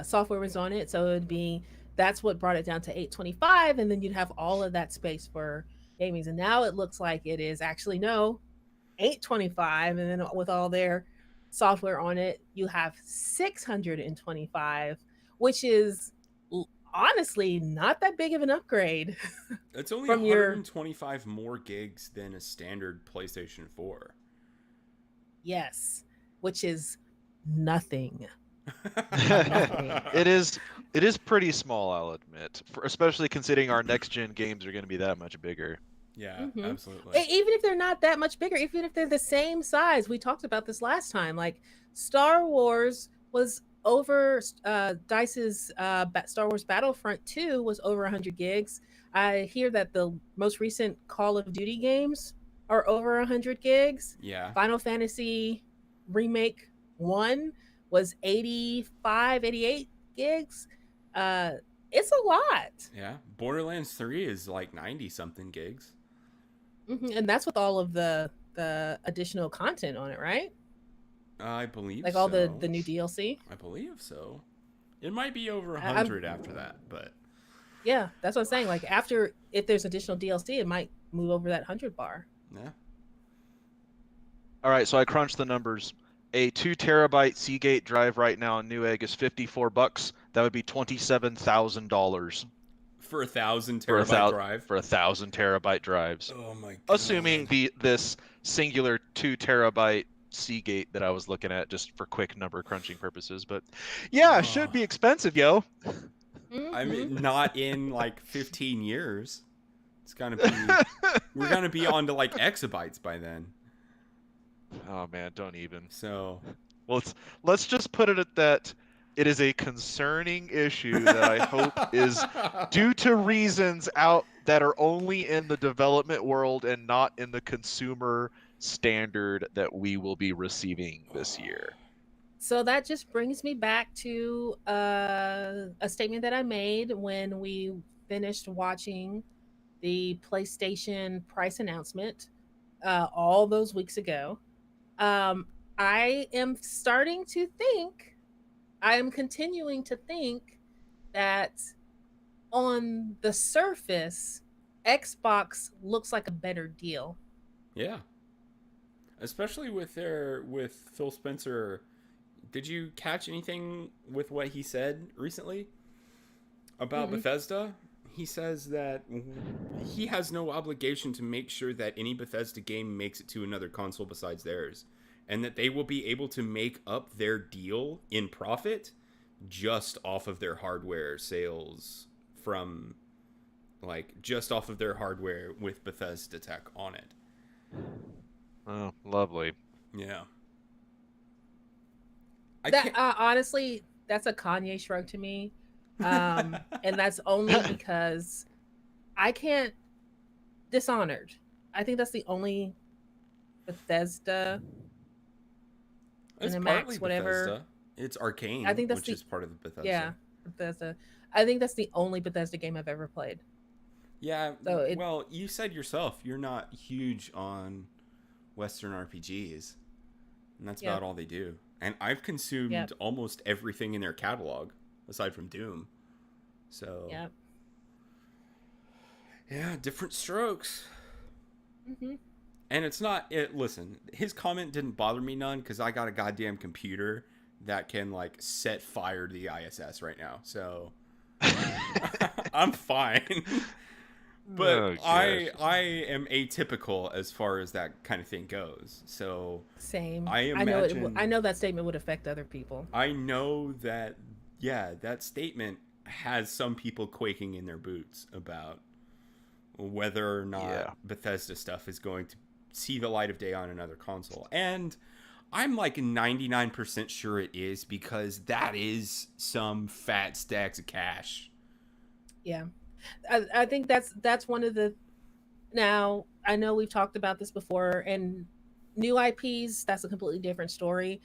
Speaker 3: software was on it, so it'd be that's what brought it down to 825, and then you'd have all of that space for gaming. And now it looks like it is actually no 825, and then with all their software on it, you have 625, which is honestly not that big of an upgrade
Speaker 1: It's only
Speaker 3: from your
Speaker 1: 125 more gigs than a standard PlayStation 4.
Speaker 3: yes, which is nothing.
Speaker 2: it is pretty small, I'll admit, especially considering our next gen games are going to be that much bigger.
Speaker 1: Yeah,
Speaker 3: Mhm.
Speaker 1: absolutely.
Speaker 3: Even if they're not that much bigger, even if they're the same size, we talked about this last time. Like Star Wars was over, Dice's Star Wars Battlefront 2 was over 100 gigs. I hear that the most recent Call of Duty games are over 100 gigs.
Speaker 1: Yeah.
Speaker 3: Final Fantasy Remake 1 was 85, 88 gigs. It's a lot.
Speaker 1: Yeah. Borderlands 3 is like 90 something gigs.
Speaker 3: And that's with all of the additional content on it, right?
Speaker 1: I believe
Speaker 3: Like
Speaker 1: so.
Speaker 3: all the new DLC.
Speaker 1: I believe so. It might be over
Speaker 3: I'm
Speaker 1: 100 after that, but
Speaker 3: yeah, that's what I'm saying. Like after, if there's additional DLC, it might move over that 100 bar.
Speaker 1: yeah.
Speaker 2: All right, so I crunched the numbers. A 2 terabyte Seagate drive right now in Newegg is $54. That would be $27,000
Speaker 1: For 1,000
Speaker 2: for
Speaker 1: terabyte drive.
Speaker 2: for 1,000 terabyte drives.
Speaker 1: Oh my god.
Speaker 2: Assuming this singular 2 terabyte Seagate that I was looking at, just for quick number crunching purposes. But yeah, it should be expensive, yo.
Speaker 1: I mean, not in like 15 years. It's gonna be. We're gonna be on to like exabytes by then.
Speaker 2: Oh man, don't even.
Speaker 1: So.
Speaker 2: Well, let's just put it at that. It is a concerning issue that I hope is due to reasons out that are only in the development world and not in the consumer standard that we will be receiving this year.
Speaker 3: So that just brings me back to a statement that I made when we finished watching the PlayStation price announcement all those weeks ago. I am starting to think, I am continuing to think that on the surface, Xbox looks like a better deal.
Speaker 1: Yeah. Especially with Phil Spencer. Did you catch anything with what he said recently about Bethesda? He says that he has no obligation to make sure that any Bethesda game makes it to another console besides theirs, and that they will be able to make up their deal in profit just off of their hardware sales from, like, just off of their hardware with Bethesda tech on it.
Speaker 2: Oh, lovely.
Speaker 1: Yeah.
Speaker 3: Honestly, that's a Kanye shrug to me. And that's only because I can't. Dishonored. I think that's the only Bethesda.
Speaker 1: It's
Speaker 3: and
Speaker 1: partly
Speaker 3: Max, whatever.
Speaker 1: Bethesda. It's Arcane,
Speaker 3: I think that's
Speaker 1: which is part of the Bethesda.
Speaker 3: Yeah, Bethesda. I think that's the only Bethesda game I've ever played.
Speaker 1: Yeah.
Speaker 3: So
Speaker 1: well, you said yourself you're not huge on Western RPGs, and that's about all they do. And I've consumed almost everything in their catalog aside from Doom. So yeah, different strokes. And it's not it. Listen, his comment didn't bother me none because I got a goddamn computer that can like set fire to the ISS right now, so I'm fine. But I am atypical as far as that kind of thing goes. So
Speaker 3: same.
Speaker 1: I imagine,
Speaker 3: I know that statement would affect other people.
Speaker 1: I know that that statement has some people quaking in their boots about whether or not Bethesda stuff is going to see the light of day on another console. And I'm like 99% sure it is, because that is some fat stacks of cash.
Speaker 3: Yeah. I think that's one of the. Now, I know we've talked about this before, and new IPs, that's a completely different story.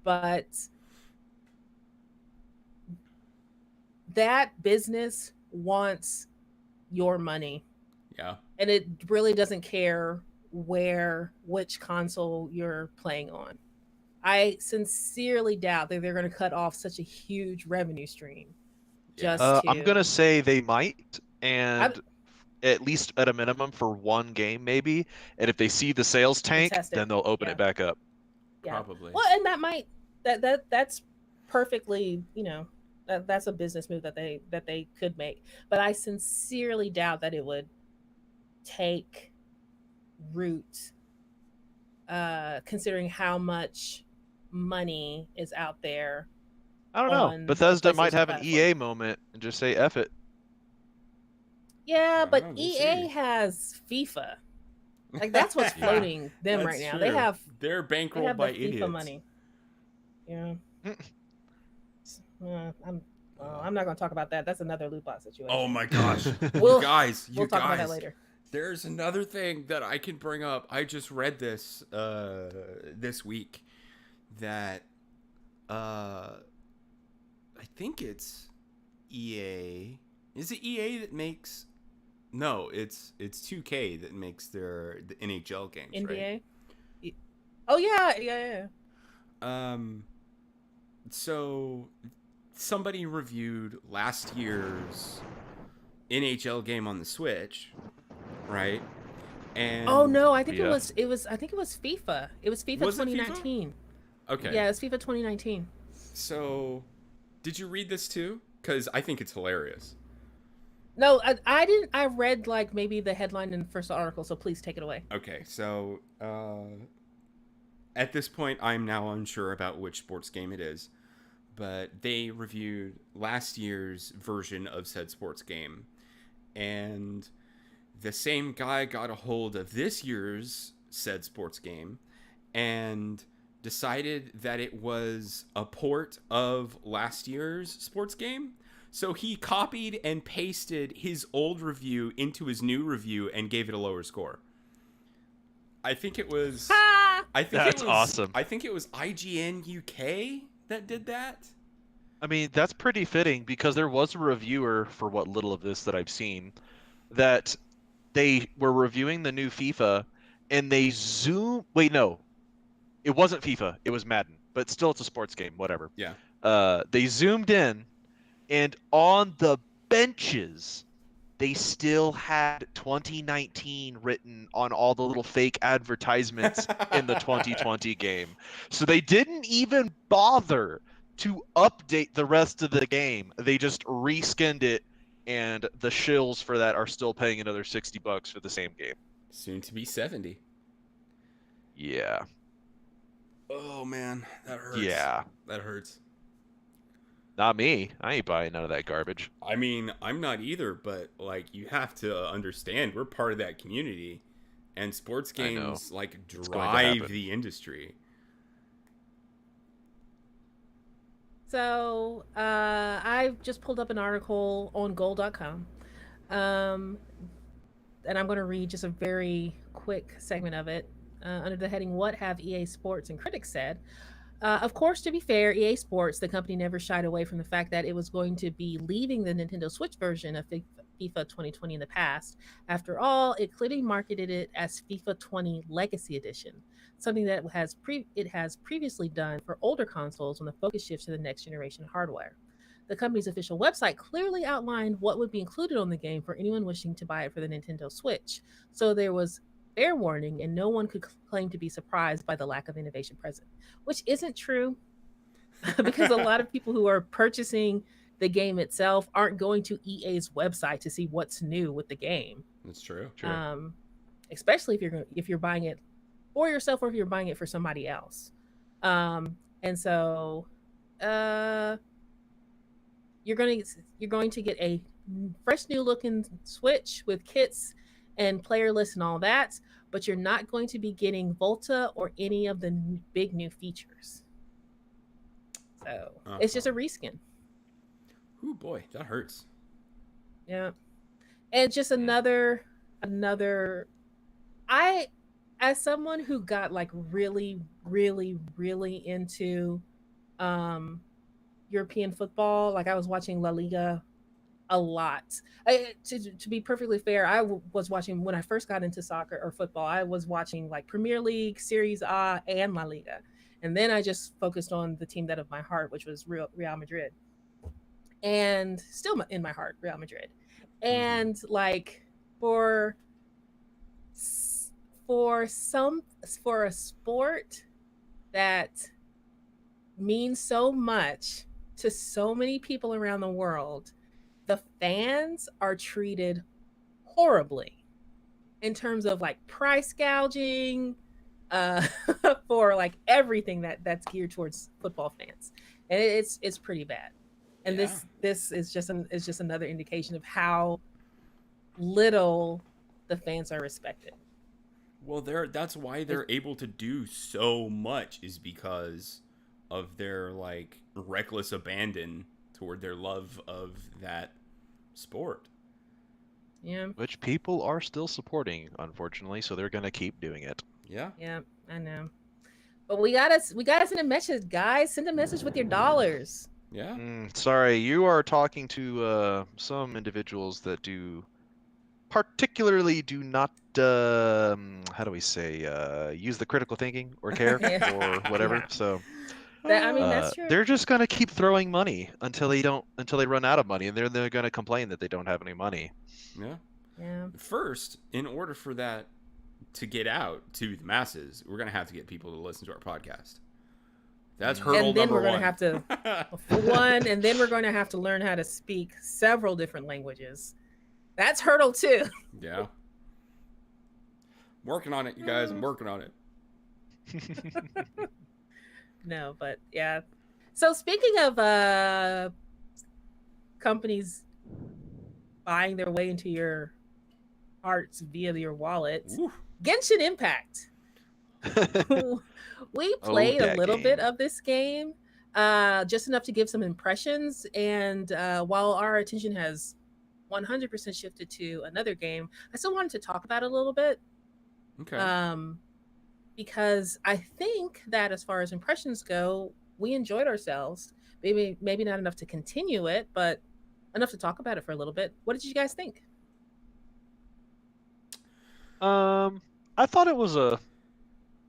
Speaker 3: But that business wants your money,
Speaker 1: Yeah.
Speaker 3: and it really doesn't care which console you're playing on. I sincerely doubt that they're going to cut off such a huge revenue stream
Speaker 1: Yeah.
Speaker 3: just
Speaker 2: I'm gonna
Speaker 3: to.
Speaker 2: say they might,
Speaker 3: I
Speaker 2: and at least at a minimum for one game maybe. And if they see the sales
Speaker 3: to
Speaker 2: tank,
Speaker 3: test it.
Speaker 2: then they'll open
Speaker 3: Yeah,
Speaker 2: it back up.
Speaker 3: yeah.
Speaker 1: Probably.
Speaker 3: Well, and that might that's perfectly, that's a business move that they could make. But I sincerely doubt that it would take root, considering how much money is out there
Speaker 2: I don't know.
Speaker 3: on the
Speaker 2: Bethesda might
Speaker 3: PlayStation
Speaker 2: have an
Speaker 3: platform.
Speaker 2: EA moment and just say F it.
Speaker 3: Yeah, but
Speaker 1: We'll
Speaker 3: EA
Speaker 1: see.
Speaker 3: has FIFA. Like that's what's
Speaker 2: Yeah.
Speaker 3: floating them right
Speaker 1: That's
Speaker 3: now.
Speaker 1: true. They're
Speaker 3: They
Speaker 1: bankrolled
Speaker 3: have the
Speaker 1: by
Speaker 3: FIFA
Speaker 1: idiots.
Speaker 3: money. Yeah. I'm
Speaker 1: Uh,
Speaker 3: I'm not going to talk about that. That's another loot box situation.
Speaker 1: oh my gosh.
Speaker 3: We'll
Speaker 1: You
Speaker 3: we'll talk about that
Speaker 1: guys.
Speaker 3: later.
Speaker 1: There's another thing that I can bring up. I just read this this week that I think it's EA. Is it EA that makes? No, it's 2K that makes the NHL games, right?
Speaker 3: NBA. Oh yeah.
Speaker 1: So somebody reviewed last year's NHL game on the Switch, right? And
Speaker 3: Oh no, I think
Speaker 2: Yeah.
Speaker 3: I think it was FIFA. It was FIFA
Speaker 1: Was it FIFA?
Speaker 3: 2019.
Speaker 1: Okay.
Speaker 3: Yeah, it's FIFA 2019.
Speaker 1: So, did you read this too? Because I think it's hilarious.
Speaker 3: No, I didn't. I read like maybe the headline in the first article. So please take it away.
Speaker 1: Okay, so at this point, I'm now unsure about which sports game it is, but they reviewed last year's version of said sports game, and the same guy got a hold of this year's said sports game and decided that it was a port of last year's sports game. So he copied and pasted his old review into his new review and gave it a lower score. I think it was
Speaker 3: Ha!
Speaker 2: That's awesome.
Speaker 1: I think it was IGN UK that did that.
Speaker 2: I mean, that's pretty fitting because there was a reviewer for what little of this that I've seen that they were reviewing the new FIFA and they zoom. Wait, no, it wasn't FIFA. It was Madden, but still, it's a sports game. Whatever.
Speaker 1: Yeah.
Speaker 2: They zoomed in, and on the benches, they still had 2019 written on all the little fake advertisements in the 2020 game. So they didn't even bother to update the rest of the game. They just reskinned it, and the shills for that are still paying another $60 for the same game.
Speaker 1: Soon to be 70.
Speaker 2: Yeah.
Speaker 1: Oh man, that hurts.
Speaker 2: Yeah.
Speaker 1: That hurts.
Speaker 2: Not me. I ain't buying none of that garbage.
Speaker 1: I mean, I'm not either, but like you have to understand we're part of that community and sports
Speaker 2: I know.
Speaker 1: games like
Speaker 2: going to
Speaker 1: drive
Speaker 2: happen.
Speaker 1: the industry.
Speaker 3: So I've just pulled up an article on goal.com. And I'm going to read just a very quick segment of it under the heading What Have EA Sports and Critics Said? Of course, to be fair, EA Sports, the company, never shied away from the fact that it was going to be leaving the Nintendo Switch version of FIFA 2020 in the past. After all, it clearly marketed it as FIFA 20 Legacy Edition, something that it has previously done for older consoles when the focus shifts to the next generation hardware. The company's official website clearly outlined what would be included on the game for anyone wishing to buy it for the Nintendo Switch, so there was fair warning and no one could claim to be surprised by the lack of innovation present, which isn't true because a lot of people who are purchasing the game itself aren't going to EA's website to see what's new with the game.
Speaker 1: That's true.
Speaker 3: Especially if you're buying it for yourself or if you're buying it for somebody else. And so you're going to get a fresh new looking Switch with kits and player lists and all that, but you're not going to be getting Volta or any of the big new features. So it's just a reskin.
Speaker 1: Ooh boy, that hurts.
Speaker 3: Yeah. And just another I, as someone who got like really, really, really into European football. Like I was watching La Liga a lot. To be perfectly fair, was watching when I first got into soccer or football. I was watching like Premier League, Series A, and La Liga, and then I just focused on the team that of my heart, which was Real Madrid, and still in my heart, Real Madrid. And like for for some for a sport that means so much to so many people around the world, the fans are treated horribly in terms of like price gouging uh for like everything that's geared towards football fans. And it's pretty bad. And
Speaker 1: Yeah.
Speaker 3: this is just another indication of how little the fans are respected.
Speaker 1: Well, that's why they're able to do so much is because of their like reckless abandon toward their love of that sport.
Speaker 3: Yeah.
Speaker 2: Which people are still supporting, unfortunately, so they're gonna keep doing it.
Speaker 1: Yeah.
Speaker 3: Yeah, I know. But we gotta send a message, guys. Send a message with your dollars.
Speaker 1: Yeah.
Speaker 2: Sorry, you are talking to some individuals that particularly do not, how do we say, use the critical thinking or care
Speaker 3: Yeah.
Speaker 2: or whatever.
Speaker 3: Yeah.
Speaker 2: So
Speaker 3: That's true.
Speaker 2: they're just gonna keep throwing money until they run out of money, and they're gonna complain that they don't have any money.
Speaker 1: Yeah.
Speaker 3: Yeah.
Speaker 1: First, in order for that to get out to the masses, we're gonna have to get people to listen to our podcast. That's hurdle
Speaker 3: And then
Speaker 1: number
Speaker 3: we're
Speaker 1: one.
Speaker 3: gonna have to one, and then we're going to have to learn how to speak several different languages. That's hurdle two.
Speaker 1: Yeah. Working on it, you guys. I'm working on it.
Speaker 3: No, but yeah. So speaking of companies buying their way into your hearts via your wallet,
Speaker 1: Ooh.
Speaker 3: Genshin Impact. We played a little bit of this game, just enough to give some impressions. And while our attention has 100% shifted to another game, I still wanted to talk about it a little bit.
Speaker 1: Okay.
Speaker 3: Because I think that as far as impressions go, we enjoyed ourselves. Maybe not enough to continue it, but enough to talk about it for a little bit. What did you guys think?
Speaker 2: I thought it was a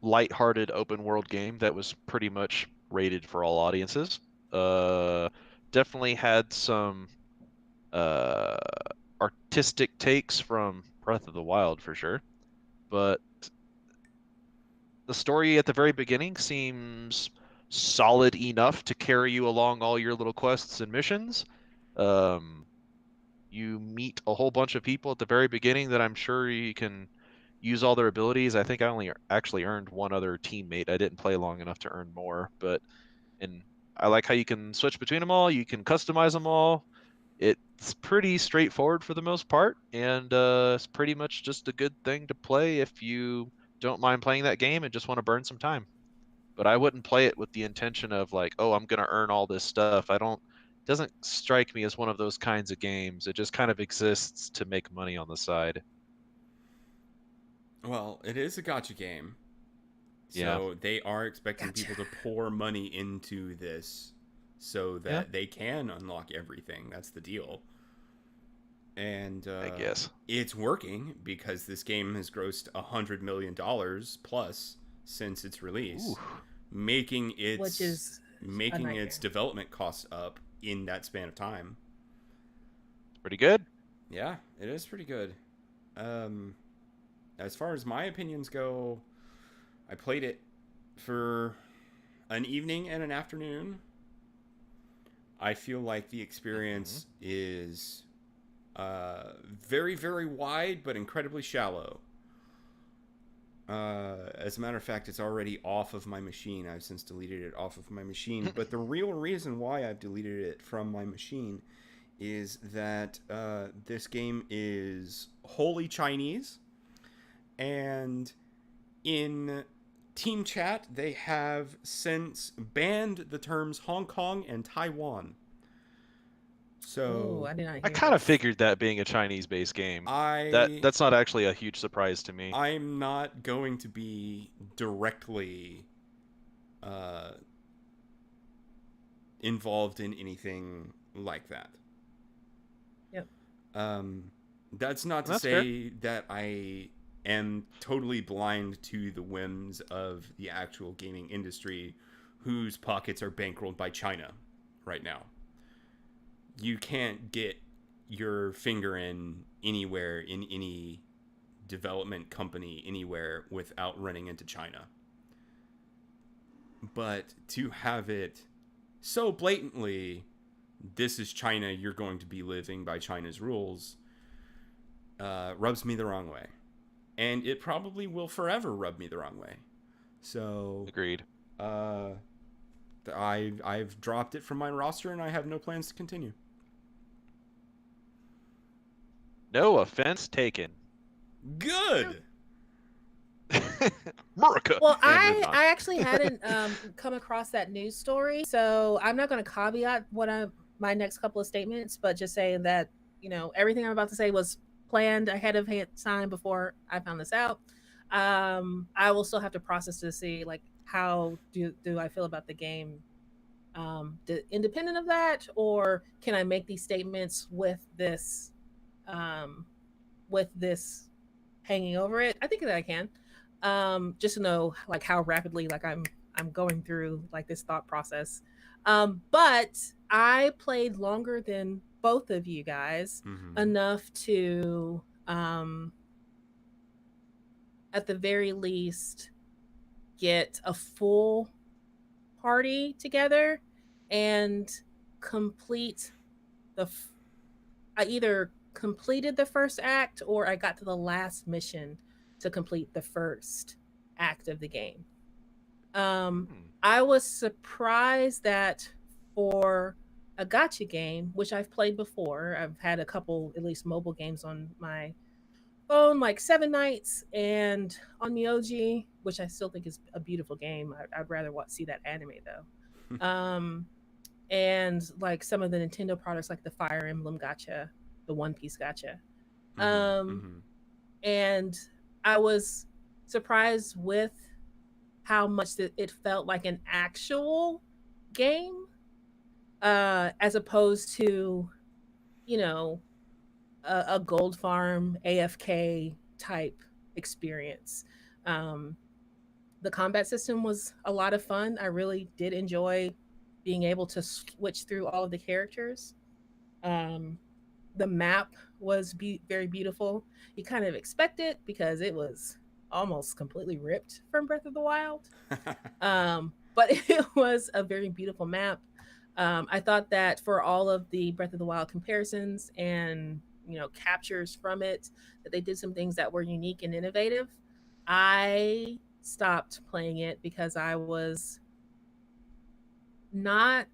Speaker 2: light-hearted open world game that was pretty much rated for all audiences. Definitely had some uh, artistic takes from Breath of the Wild for sure, but the story at the very beginning seems solid enough to carry you along all your little quests and missions. Um, you meet a whole bunch of people at the very beginning that I'm sure you can use all their abilities. I think I only actually earned one other teammate. I didn't play long enough to earn more, but and I like how you can switch between them all. You can customize them all. It's pretty straightforward for the most part, and it's pretty much just a good thing to play if you don't mind playing that game and just want to burn some time. But I wouldn't play it with the intention of like, oh, I'm gonna earn all this stuff. I don't. It doesn't strike me as one of those kinds of games. It just kind of exists to make money on the side.
Speaker 1: Well, it is a gacha game.
Speaker 2: Yeah.
Speaker 1: So they are expecting
Speaker 3: Gotcha.
Speaker 1: people to pour money into this so that they can unlock everything. That's the deal. And
Speaker 2: I guess.
Speaker 1: it's working because this game has grossed $100 million plus since its release,
Speaker 2: Ooh.
Speaker 1: making
Speaker 3: Which is
Speaker 1: its development costs up in that span of time.
Speaker 2: Pretty good.
Speaker 1: Yeah, it is pretty good. As far as my opinions go, I played it for an evening and an afternoon. I feel like the experience is very, very wide, but incredibly shallow. As a matter of fact, it's already off of my machine. I've since deleted it off of my machine. But the real reason why I've deleted it from my machine is that this game is wholly Chinese. And in Team Chat, they have since banned the terms Hong Kong and Taiwan. So
Speaker 3: I did not hear
Speaker 2: I kind of
Speaker 3: this.
Speaker 2: figured that being a Chinese-based game. That's not actually a huge surprise to me.
Speaker 1: I'm not going to be directly involved in anything like that.
Speaker 3: Yep.
Speaker 1: That's not
Speaker 2: And
Speaker 1: to
Speaker 2: that's fair.
Speaker 1: say that I am totally blind to the whims of the actual gaming industry, whose pockets are bankrolled by China right now. You can't get your finger in anywhere in any development company anywhere without running into China. But to have it so blatantly, this is China, you're going to be living by China's rules, rubs me the wrong way. And it probably will forever rub me the wrong way. So,
Speaker 2: Agreed.
Speaker 1: uh, I've dropped it from my roster and I have no plans to continue.
Speaker 2: No offense taken.
Speaker 1: Good!
Speaker 2: America.
Speaker 3: Well,
Speaker 2: And moving on.
Speaker 3: I actually hadn't come across that news story, so I'm not going to caveat my next couple of statements, but just saying that everything I'm about to say was planned ahead of time before I found this out. I will still have to process to see like how do I feel about the game, independent of that, or can I make these statements um, with this hanging over it? I think that I can. Just to know like how rapidly like I'm going through like this thought process. But I played longer than both of you guys,
Speaker 1: Mm-hmm.
Speaker 3: enough to at the very least get a full party together and complete I either completed the first act or I got to the last mission to complete the first act of the game. I was surprised that for a gotcha game, which I've played before, I've had a couple, at least mobile games on my phone, like Seven Nights and on Myoji, which I still think is a beautiful game. I'd rather see that anime though. And like some of the Nintendo products, like the Fire Emblem Gotcha, the One Piece Gotcha.
Speaker 1: Mm-hmm.
Speaker 3: Um,
Speaker 1: Mm-hmm.
Speaker 3: and I was surprised with how much it felt like an actual game, as opposed to, you know, a gold farm AFK type experience. Um, the combat system was a lot of fun. I really did enjoy being able to switch through all of the characters. Um, the map was very beautiful. You kind of expect it because it was almost completely ripped from Breath of the Wild. But it was a very beautiful map. I thought that for all of the Breath of the Wild comparisons and captures from it, that they did some things that were unique and innovative. I stopped playing it because I was not.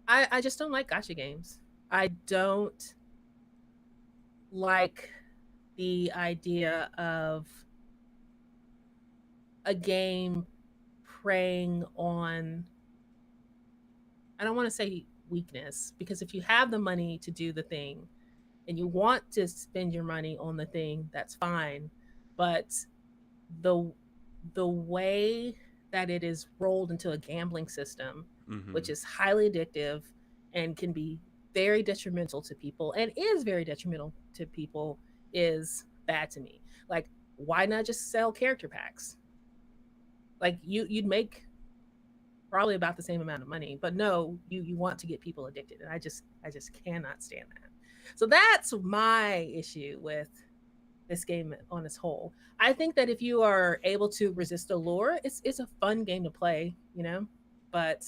Speaker 3: I just don't like gotcha games. I don't like the idea of a game preying on, I don't want to say weakness, because if you have the money to do the thing and you want to spend your money on the thing, that's fine. But the way that it is rolled into a gambling system,
Speaker 1: Mm-hmm.
Speaker 3: which is highly addictive and can be very detrimental to people and is very detrimental to people, is bad to me. Like, why not just sell character packs? Like you'd make probably about the same amount of money, but no, you want to get people addicted, and I just cannot stand that. So that's my issue with this game on its whole. I think that if you are able to resist the lure, it's a fun game to play, but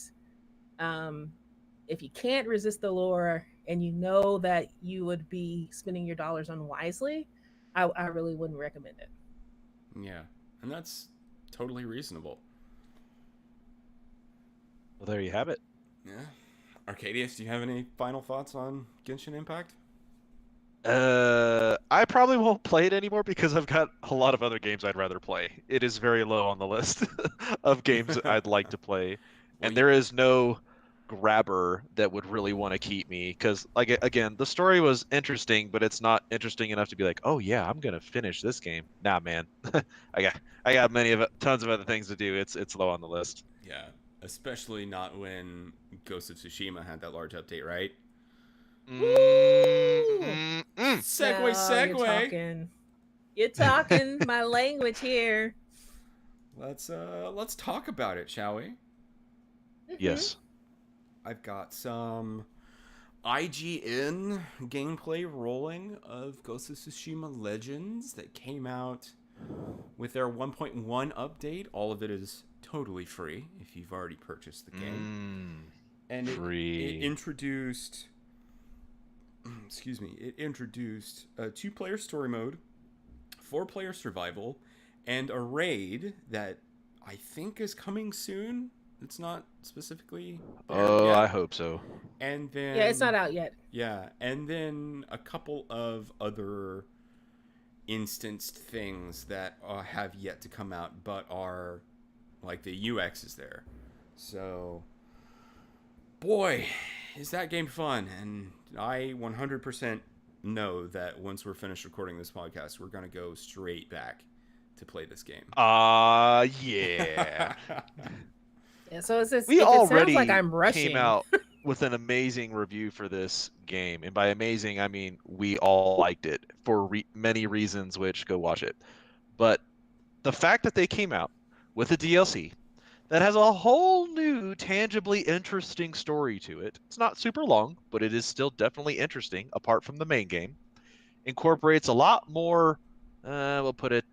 Speaker 3: if you can't resist the lure and you know that you would be spending your dollars unwisely, I really wouldn't recommend it.
Speaker 1: Yeah, and that's totally reasonable.
Speaker 2: Well, there you have it.
Speaker 1: Yeah. Arcadius, do you have any final thoughts on Genshin Impact?
Speaker 2: I probably won't play it anymore because I've got a lot of other games I'd rather play. It is very low on the list of games I'd like to play, and there is no grabber that would really want to keep me because, like, again, the story was interesting, but it's not interesting enough to be like, oh yeah, I'm gonna finish this game. Nah, man, I got tons of other things to do. It's low on the list.
Speaker 1: Yeah, Especially not when Ghost of Tsushima had that large update, right?
Speaker 3: Woo!
Speaker 1: Segway,
Speaker 3: Now
Speaker 1: segway.
Speaker 3: you're talking my language here.
Speaker 1: Let's talk about it, shall we?
Speaker 3: Hmm.
Speaker 2: Yes.
Speaker 1: I've got some IGN gameplay rolling of Ghost of Tsushima Legends that came out with their 1.1 update. All of it is totally free if you've already purchased the game. And it
Speaker 2: Free.
Speaker 1: introduced excuse me, it introduced a 2-player story mode, 4-player survival, and a raid that I think is coming soon. It's not specifically there
Speaker 2: Oh, I
Speaker 1: yet.
Speaker 2: hope so.
Speaker 1: And
Speaker 3: Yeah, it's not
Speaker 1: then
Speaker 3: out yet.
Speaker 1: yeah, and then a couple of other instanced things that have yet to come out but are like the UX is there. So boy, is that game fun. And I 100% know that once we're finished recording this podcast, we're going to go straight back to play this game.
Speaker 2: Yeah.
Speaker 3: Yeah, so it's just,
Speaker 2: We
Speaker 3: if it sounds like
Speaker 2: already
Speaker 3: I'm
Speaker 2: came
Speaker 3: rushing,
Speaker 2: out with an amazing review for this game, and by amazing I mean we all liked it for many reasons, which go watch it. But the fact that they came out with a DLC that has a whole new, tangibly interesting story to it. It's not super long, but it is still definitely interesting, apart from the main game. Incorporates a lot more, we'll put it,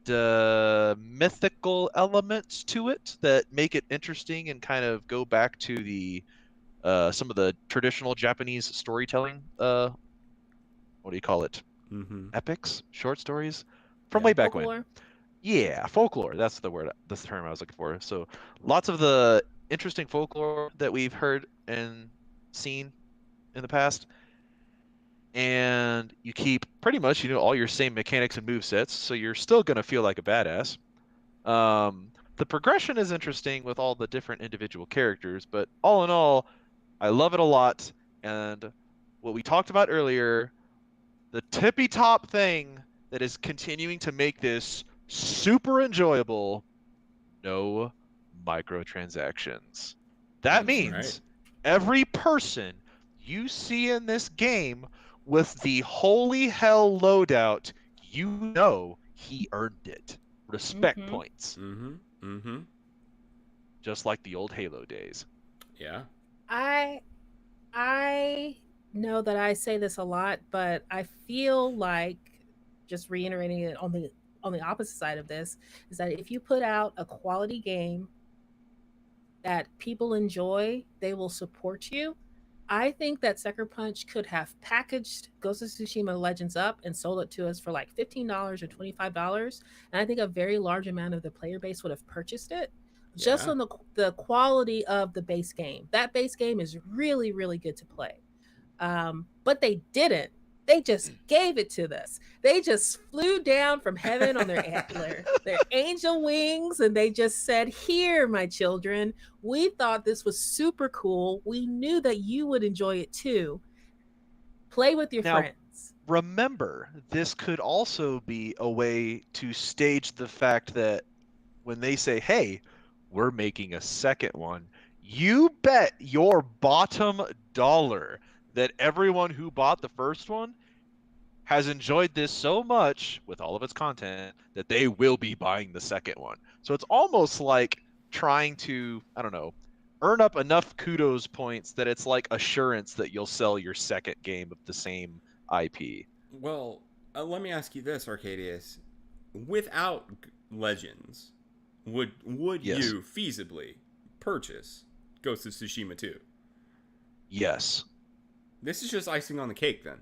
Speaker 2: mythical elements to it that make it interesting and kind of go back to the some of the traditional Japanese storytelling. What do you call it?
Speaker 1: Mm-hmm.
Speaker 2: Epics, short stories from
Speaker 1: Yeah.
Speaker 2: way back when.
Speaker 3: folklore.
Speaker 2: Yeah, folklore. That's the word. That's the term I was looking for. So, lots of the interesting folklore that we've heard and seen in the past, and you keep pretty much, all your same mechanics and move sets, so you're still gonna feel like a badass. The progression is interesting with all the different individual characters, but all in all, I love it a lot. And what we talked about earlier, the tippy top thing that is continuing to make this super enjoyable, no microtransactions. That
Speaker 1: That's right.
Speaker 2: means every person you see in this game with the holy hell loadout, he earned it. Respect
Speaker 3: Hmm.
Speaker 2: points.
Speaker 1: Mm-hmm. Mm-hmm.
Speaker 2: Just like the old Halo days.
Speaker 1: Yeah.
Speaker 3: I I know that I say this a lot, but I feel like, just reiterating it on the opposite side of this, is that if you put out a quality game that people enjoy, they will support you. I think that Sucker Punch could have packaged Ghost of Tsushima Legends up and sold it to us for like $15 or $25, and I think a very large amount of the player base would have purchased it just
Speaker 1: Yeah.
Speaker 3: on the quality of the base game. That base game is really really good to play. But they didn't. They just gave it to us. They just flew down from heaven on their angel wings, and they just said, "Here, my children, we thought this was super cool. We knew that you would enjoy it too. Play with your
Speaker 2: Now,
Speaker 3: friends."
Speaker 2: remember, this could also be a way to stage the fact that when they say, hey, we're making a second one, you bet your bottom dollar that everyone who bought the first one has enjoyed this so much with all of its content that they will be buying the second one. So it's almost like trying to, I don't know, earn up enough kudos points that it's like assurance that you'll sell your second game of the same IP.
Speaker 1: Well, let me ask you this, Arcadius. Without Legends, would
Speaker 2: Yes.
Speaker 1: you feasibly purchase Ghost of Tsushima 2?
Speaker 2: Yes.
Speaker 1: This is just icing on the cake then.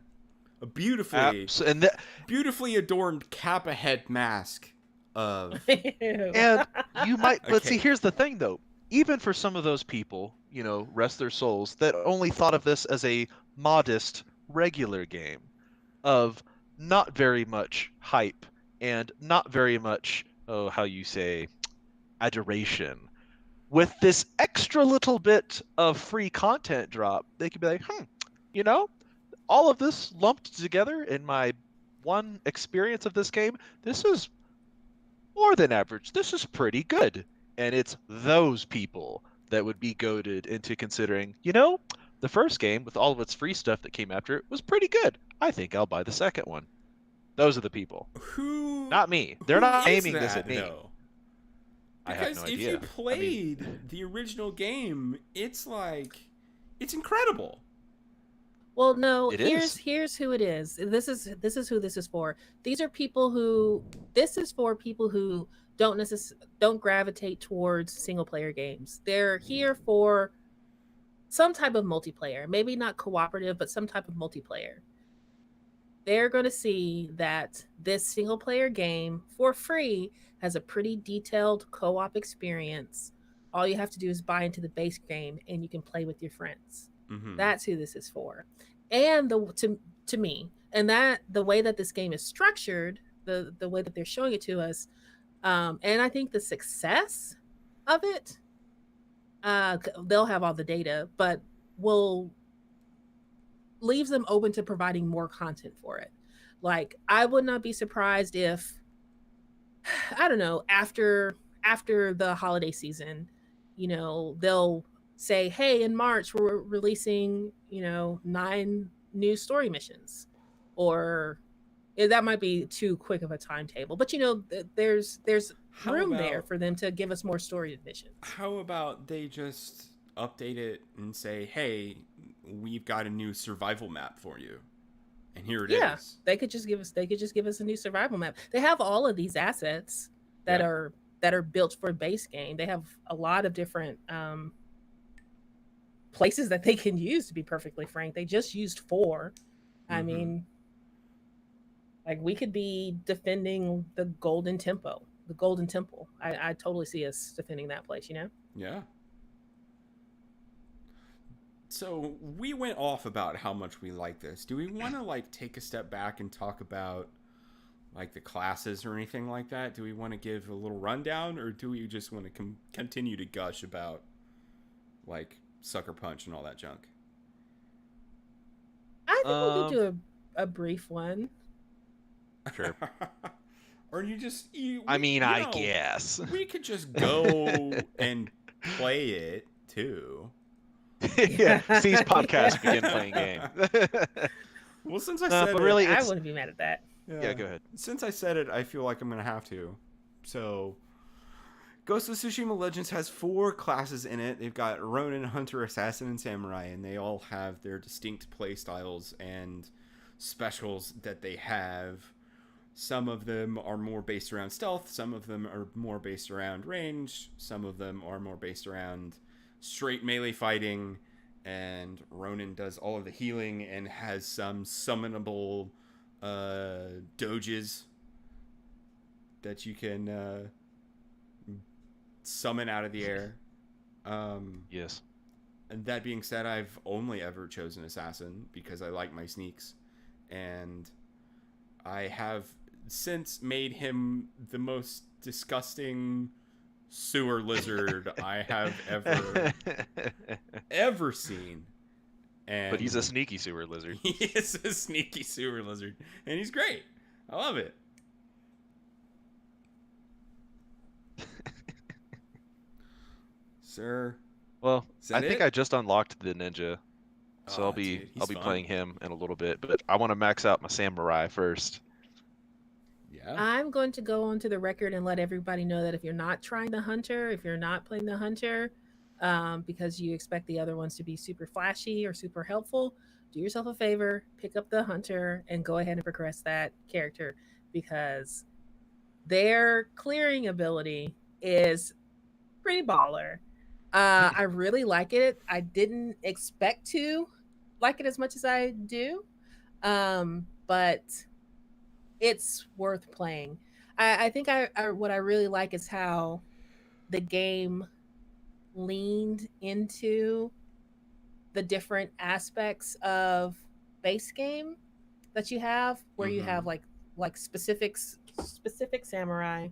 Speaker 1: A beautifully
Speaker 2: And
Speaker 1: beautifully adorned kappa head mask of
Speaker 2: and you might,
Speaker 1: a
Speaker 2: but see,
Speaker 1: cake.
Speaker 2: here's the thing though. Even for some of those people, rest their souls, that only thought of this as a modest, regular game of not very much hype and not very much, oh, how you say, adoration. With this extra little bit of free content drop, they could be like, you know, all of this lumped together in my one experience of this game, this is more than average. This is pretty good. And it's those people that would be goaded into considering, the first game with all of its free stuff that came after it was pretty good. I think I'll buy the second one. Those are the people.
Speaker 1: Who
Speaker 2: Not me. They're
Speaker 1: who
Speaker 2: not
Speaker 1: is
Speaker 2: aiming this
Speaker 1: that
Speaker 2: at me.
Speaker 1: though?
Speaker 2: I have
Speaker 1: Because
Speaker 2: no
Speaker 1: if
Speaker 2: idea.
Speaker 1: you played the original game, it's incredible.
Speaker 3: Well, no,
Speaker 2: It
Speaker 3: here's
Speaker 2: is.
Speaker 3: here's who it is. This is who this is for. These are people who this is for people who don't gravitate towards single player games. They're here for some type of multiplayer. Maybe not cooperative, but some type of multiplayer. They're going to see that this single player game for free has a pretty detailed co-op experience. All you have to do is buy into the base game and you can play with your friends.
Speaker 1: Mm-hmm.
Speaker 3: That's who this is for. And to me, and that the way that this game is structured, the way that they're showing it to us, and I think the success of it, they'll have all the data, but will leaves them open to providing more content for it. Like I would not be surprised if I don't know, after the holiday season, they'll say, "Hey, in March we're releasing, 9 new story missions." Or that might be too quick of a timetable, but there's room there for them to give us more story missions.
Speaker 1: How about they just update it and say, "Hey, we've got a new survival map for you." And here it is.
Speaker 3: Yeah, they could just give us a new survival map. They have all of these assets that are built for base game. They have a lot of different places that they can use, to be perfectly frank. They just used 4. I mean, like we could be defending the Golden Temple. I totally see us defending that place,
Speaker 1: Yeah. So we went off about how much we like this. Do we want to take a step back and talk about the classes or anything like that? Do we want to give a little rundown, or do we just want to continue to gush about Sucker Punch and all that junk?
Speaker 3: I think we could do a brief one.
Speaker 2: Sure.
Speaker 1: Or you just
Speaker 2: I guess
Speaker 1: we could just go and play it too.
Speaker 2: Yeah, cease podcast, begin playing game.
Speaker 1: Well, since I said
Speaker 2: but
Speaker 1: it,
Speaker 2: really,
Speaker 3: I wouldn't be mad at that.
Speaker 2: Yeah, go ahead.
Speaker 1: Since I said it, I feel like I'm gonna have to. So, Ghost of Tsushima Legends has 4 classes in it. They've got Ronin, Hunter, Assassin, and Samurai, and they all have their distinct play styles and specials that they have. Some of them are more based around stealth. Some of them are more based around range. Some of them are more based around straight melee fighting. And Ronin does all of the healing and has some summonable doges that you can summon out of the air.
Speaker 2: Yes.
Speaker 1: And that being said, I've only ever chosen Assassin because I like my sneaks. And I have since made him the most disgusting sewer lizard I have ever seen. And
Speaker 2: but he's a sneaky sewer lizard.
Speaker 1: He is a sneaky sewer lizard, and he's great. I love it. Sir.
Speaker 2: Well, I think I just unlocked the ninja, so I'll be
Speaker 1: fun.
Speaker 2: playing him in a little bit. But I want to max out my samurai first.
Speaker 1: Yeah.
Speaker 3: I'm going to go onto the record and let everybody know that if you're not trying the hunter, if you're not playing the hunter, because you expect the other ones to be super flashy or super helpful, do yourself a favor, pick up the hunter and go ahead and progress that character, because their clearing ability is pretty baller. I really like it. I didn't expect to like it as much as I do, but it's worth playing. I think what I really like is how the game leaned into the different aspects of base game that you have, where you have like specific samurai,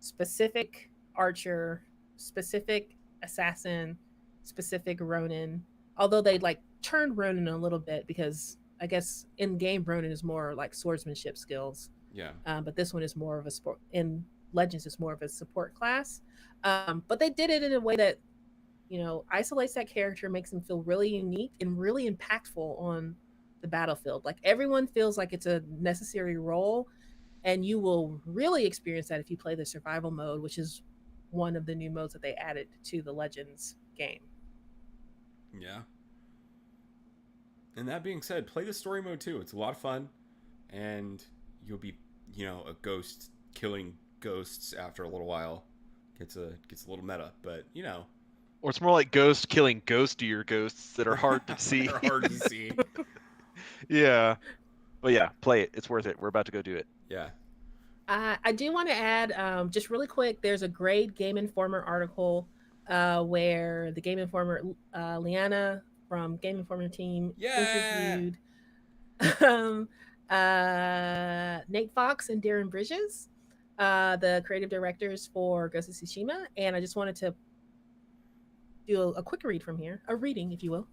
Speaker 3: specific archer, specific assassin, specific Ronin. Although they turned Ronin a little bit, because I guess in game Ronin is more like swordsmanship skills.
Speaker 1: Yeah.
Speaker 3: But this one is more of a sport. In Legends, is more of a support class. But they did it in a way that isolates that character, makes them feel really unique and really impactful on the battlefield. Like everyone feels like it's a necessary role, and you will really experience that if you play the survival mode, which is one of the new modes that they added to the Legends game.
Speaker 1: Yeah. And that being said, play the story mode too. It's a lot of fun, and you'll be, a ghost killing ghosts after a little while. Gets a little meta, but
Speaker 2: Or it's more like ghost killing ghostier ghosts that are hard to see.
Speaker 1: they're hard to see.
Speaker 2: Yeah. But yeah, play it. It's worth it. We're about to go do it.
Speaker 1: Yeah.
Speaker 3: I do want to add, just really quick, there's a great Game Informer article where the Game Informer, Liana from Game Informer team,
Speaker 1: Yeah.
Speaker 3: interviewed Nate Fox and Darren Bridges, the creative directors for Ghost of Tsushima. And I just wanted to do a quick read from here, a reading, if you will.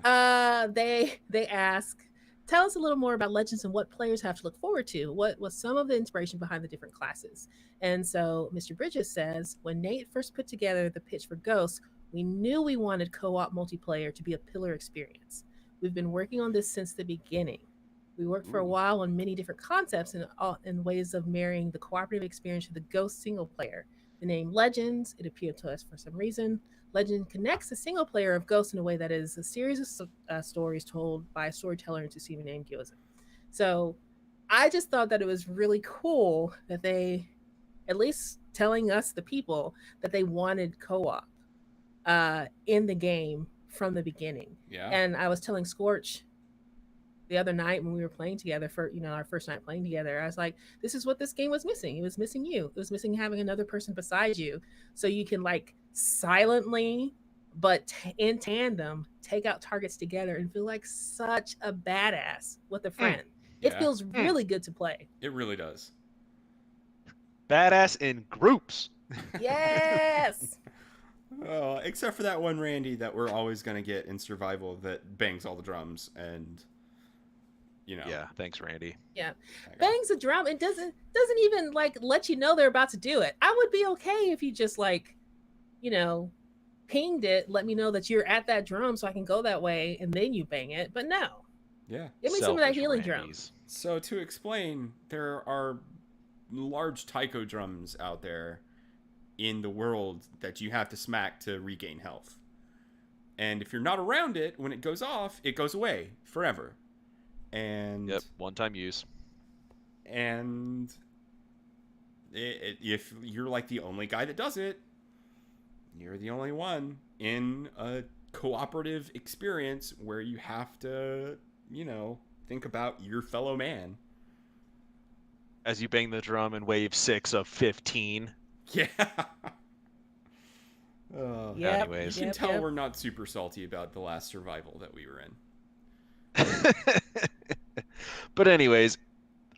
Speaker 3: They ask, tell us a little more about Legends and what players have to look forward to. What was some of the inspiration behind the different classes? And so Mr. Bridges says, when Nate first put together the pitch for Ghosts, we knew we wanted co-op multiplayer to be a pillar experience. We've been working on this since the beginning. We worked for a while on many different concepts and ways of marrying the cooperative experience with the Ghost single player. The name Legends, it appealed to us for some reason. Legend connects the single player of Ghost in a way that is a series of stories told by a storyteller in Tsushima named Gyoza. So I just thought that it was really cool that they, at least telling us, the people, that they wanted co-op in the game from the beginning.
Speaker 1: Yeah.
Speaker 3: And I was telling Scorch the other night when we were playing together for our first night playing together, I was like, this is what this game was missing. It was missing you. It was missing having another person beside you, so you can like silently but in tandem take out targets together and feel like such a badass with a friend. It feels really good to play.
Speaker 1: It really does.
Speaker 2: Badass in groups.
Speaker 3: Yes.
Speaker 1: Oh, except for that one Randy that we're always going to get in survival that bangs all the drums and
Speaker 2: Yeah, thanks, Randy.
Speaker 3: Yeah, bangs a drum. It doesn't even like let you know they're about to do it. I would be okay if you just like, pinged it, let me know that you're at that drum so I can go that way, and then you bang it. But no,
Speaker 1: Yeah.
Speaker 3: give me some of that
Speaker 2: Selfish
Speaker 3: healing
Speaker 2: Randys.
Speaker 3: drums.
Speaker 1: So to explain, there are large taiko drums out there in the world that you have to smack to regain health. And if you're not around it, when it goes off, it goes away forever. And
Speaker 2: Yep, one-time use.
Speaker 1: And if you're like the only guy that does it, you're the only one in a cooperative experience where you have to, think about your fellow man.
Speaker 2: As you bang the drum in wave 6 of 15.
Speaker 1: Yeah.
Speaker 3: Yep,
Speaker 2: Anyways.
Speaker 1: You can tell
Speaker 3: yep.
Speaker 1: we're not super salty about the last survival that we were in.
Speaker 2: But anyways,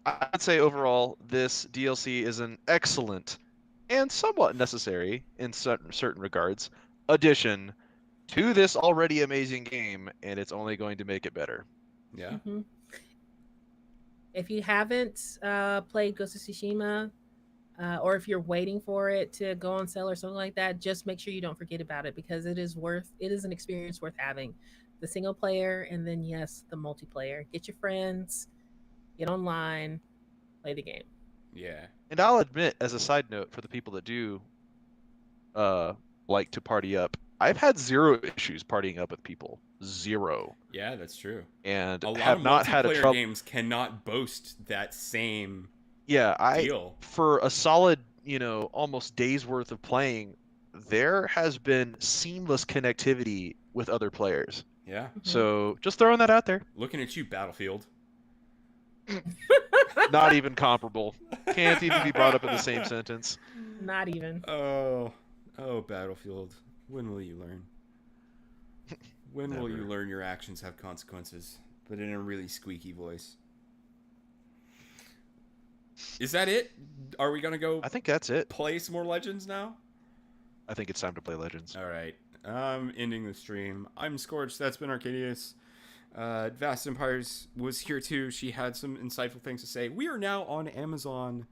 Speaker 2: I'd say overall, this DLC is an excellent and somewhat necessary, in certain regards, addition to this already amazing game, and it's only going to make it better.
Speaker 1: Yeah.
Speaker 3: Mm-hmm. If you haven't played Ghost of Tsushima, or if you're waiting for it to go on sale or something like that, just make sure you don't forget about it, because it is an experience worth having. The single player, and then yes, the multiplayer. Get your friends, get online, play the game.
Speaker 1: Yeah.
Speaker 2: And I'll admit, as a side note, for the people that do like to party up, I've had zero issues partying up with people. Zero.
Speaker 1: Yeah, that's true.
Speaker 2: And
Speaker 1: A lot
Speaker 2: have
Speaker 1: of
Speaker 2: not had a
Speaker 1: multiplayer
Speaker 2: trouble.
Speaker 1: games cannot boast that same
Speaker 2: Yeah,
Speaker 1: deal.
Speaker 2: for a solid, almost day's worth of playing, there has been seamless connectivity with other players.
Speaker 1: Yeah.
Speaker 2: So just throwing that out there.
Speaker 1: Looking at you, Battlefield.
Speaker 2: Not even comparable. Can't even be brought up in the same sentence.
Speaker 3: Not even.
Speaker 1: Oh, Battlefield. When will you learn? When will you learn your actions have consequences? But in a really squeaky voice. Is that it? Are we gonna go
Speaker 2: I think that's it.
Speaker 1: play some more Legends now?
Speaker 2: I think it's time to play Legends.
Speaker 1: All right. I'm ending the stream. I'm Scorched. That's been Arcadius. Vast Empires was here too. She had some insightful things to say. We are now on Amazon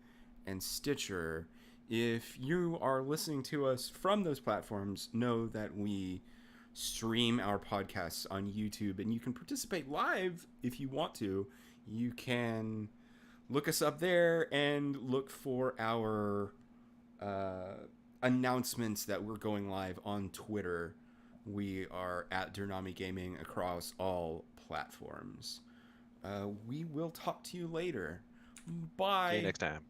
Speaker 1: and Stitcher. If you are listening to us from those platforms, know that we stream our podcasts on YouTube, and you can participate live if you want to. You can look us up there and look for our announcements that we're going live on Twitter. We are at Durnami Gaming across all platforms. We will talk to you later. Bye.
Speaker 2: See you next time.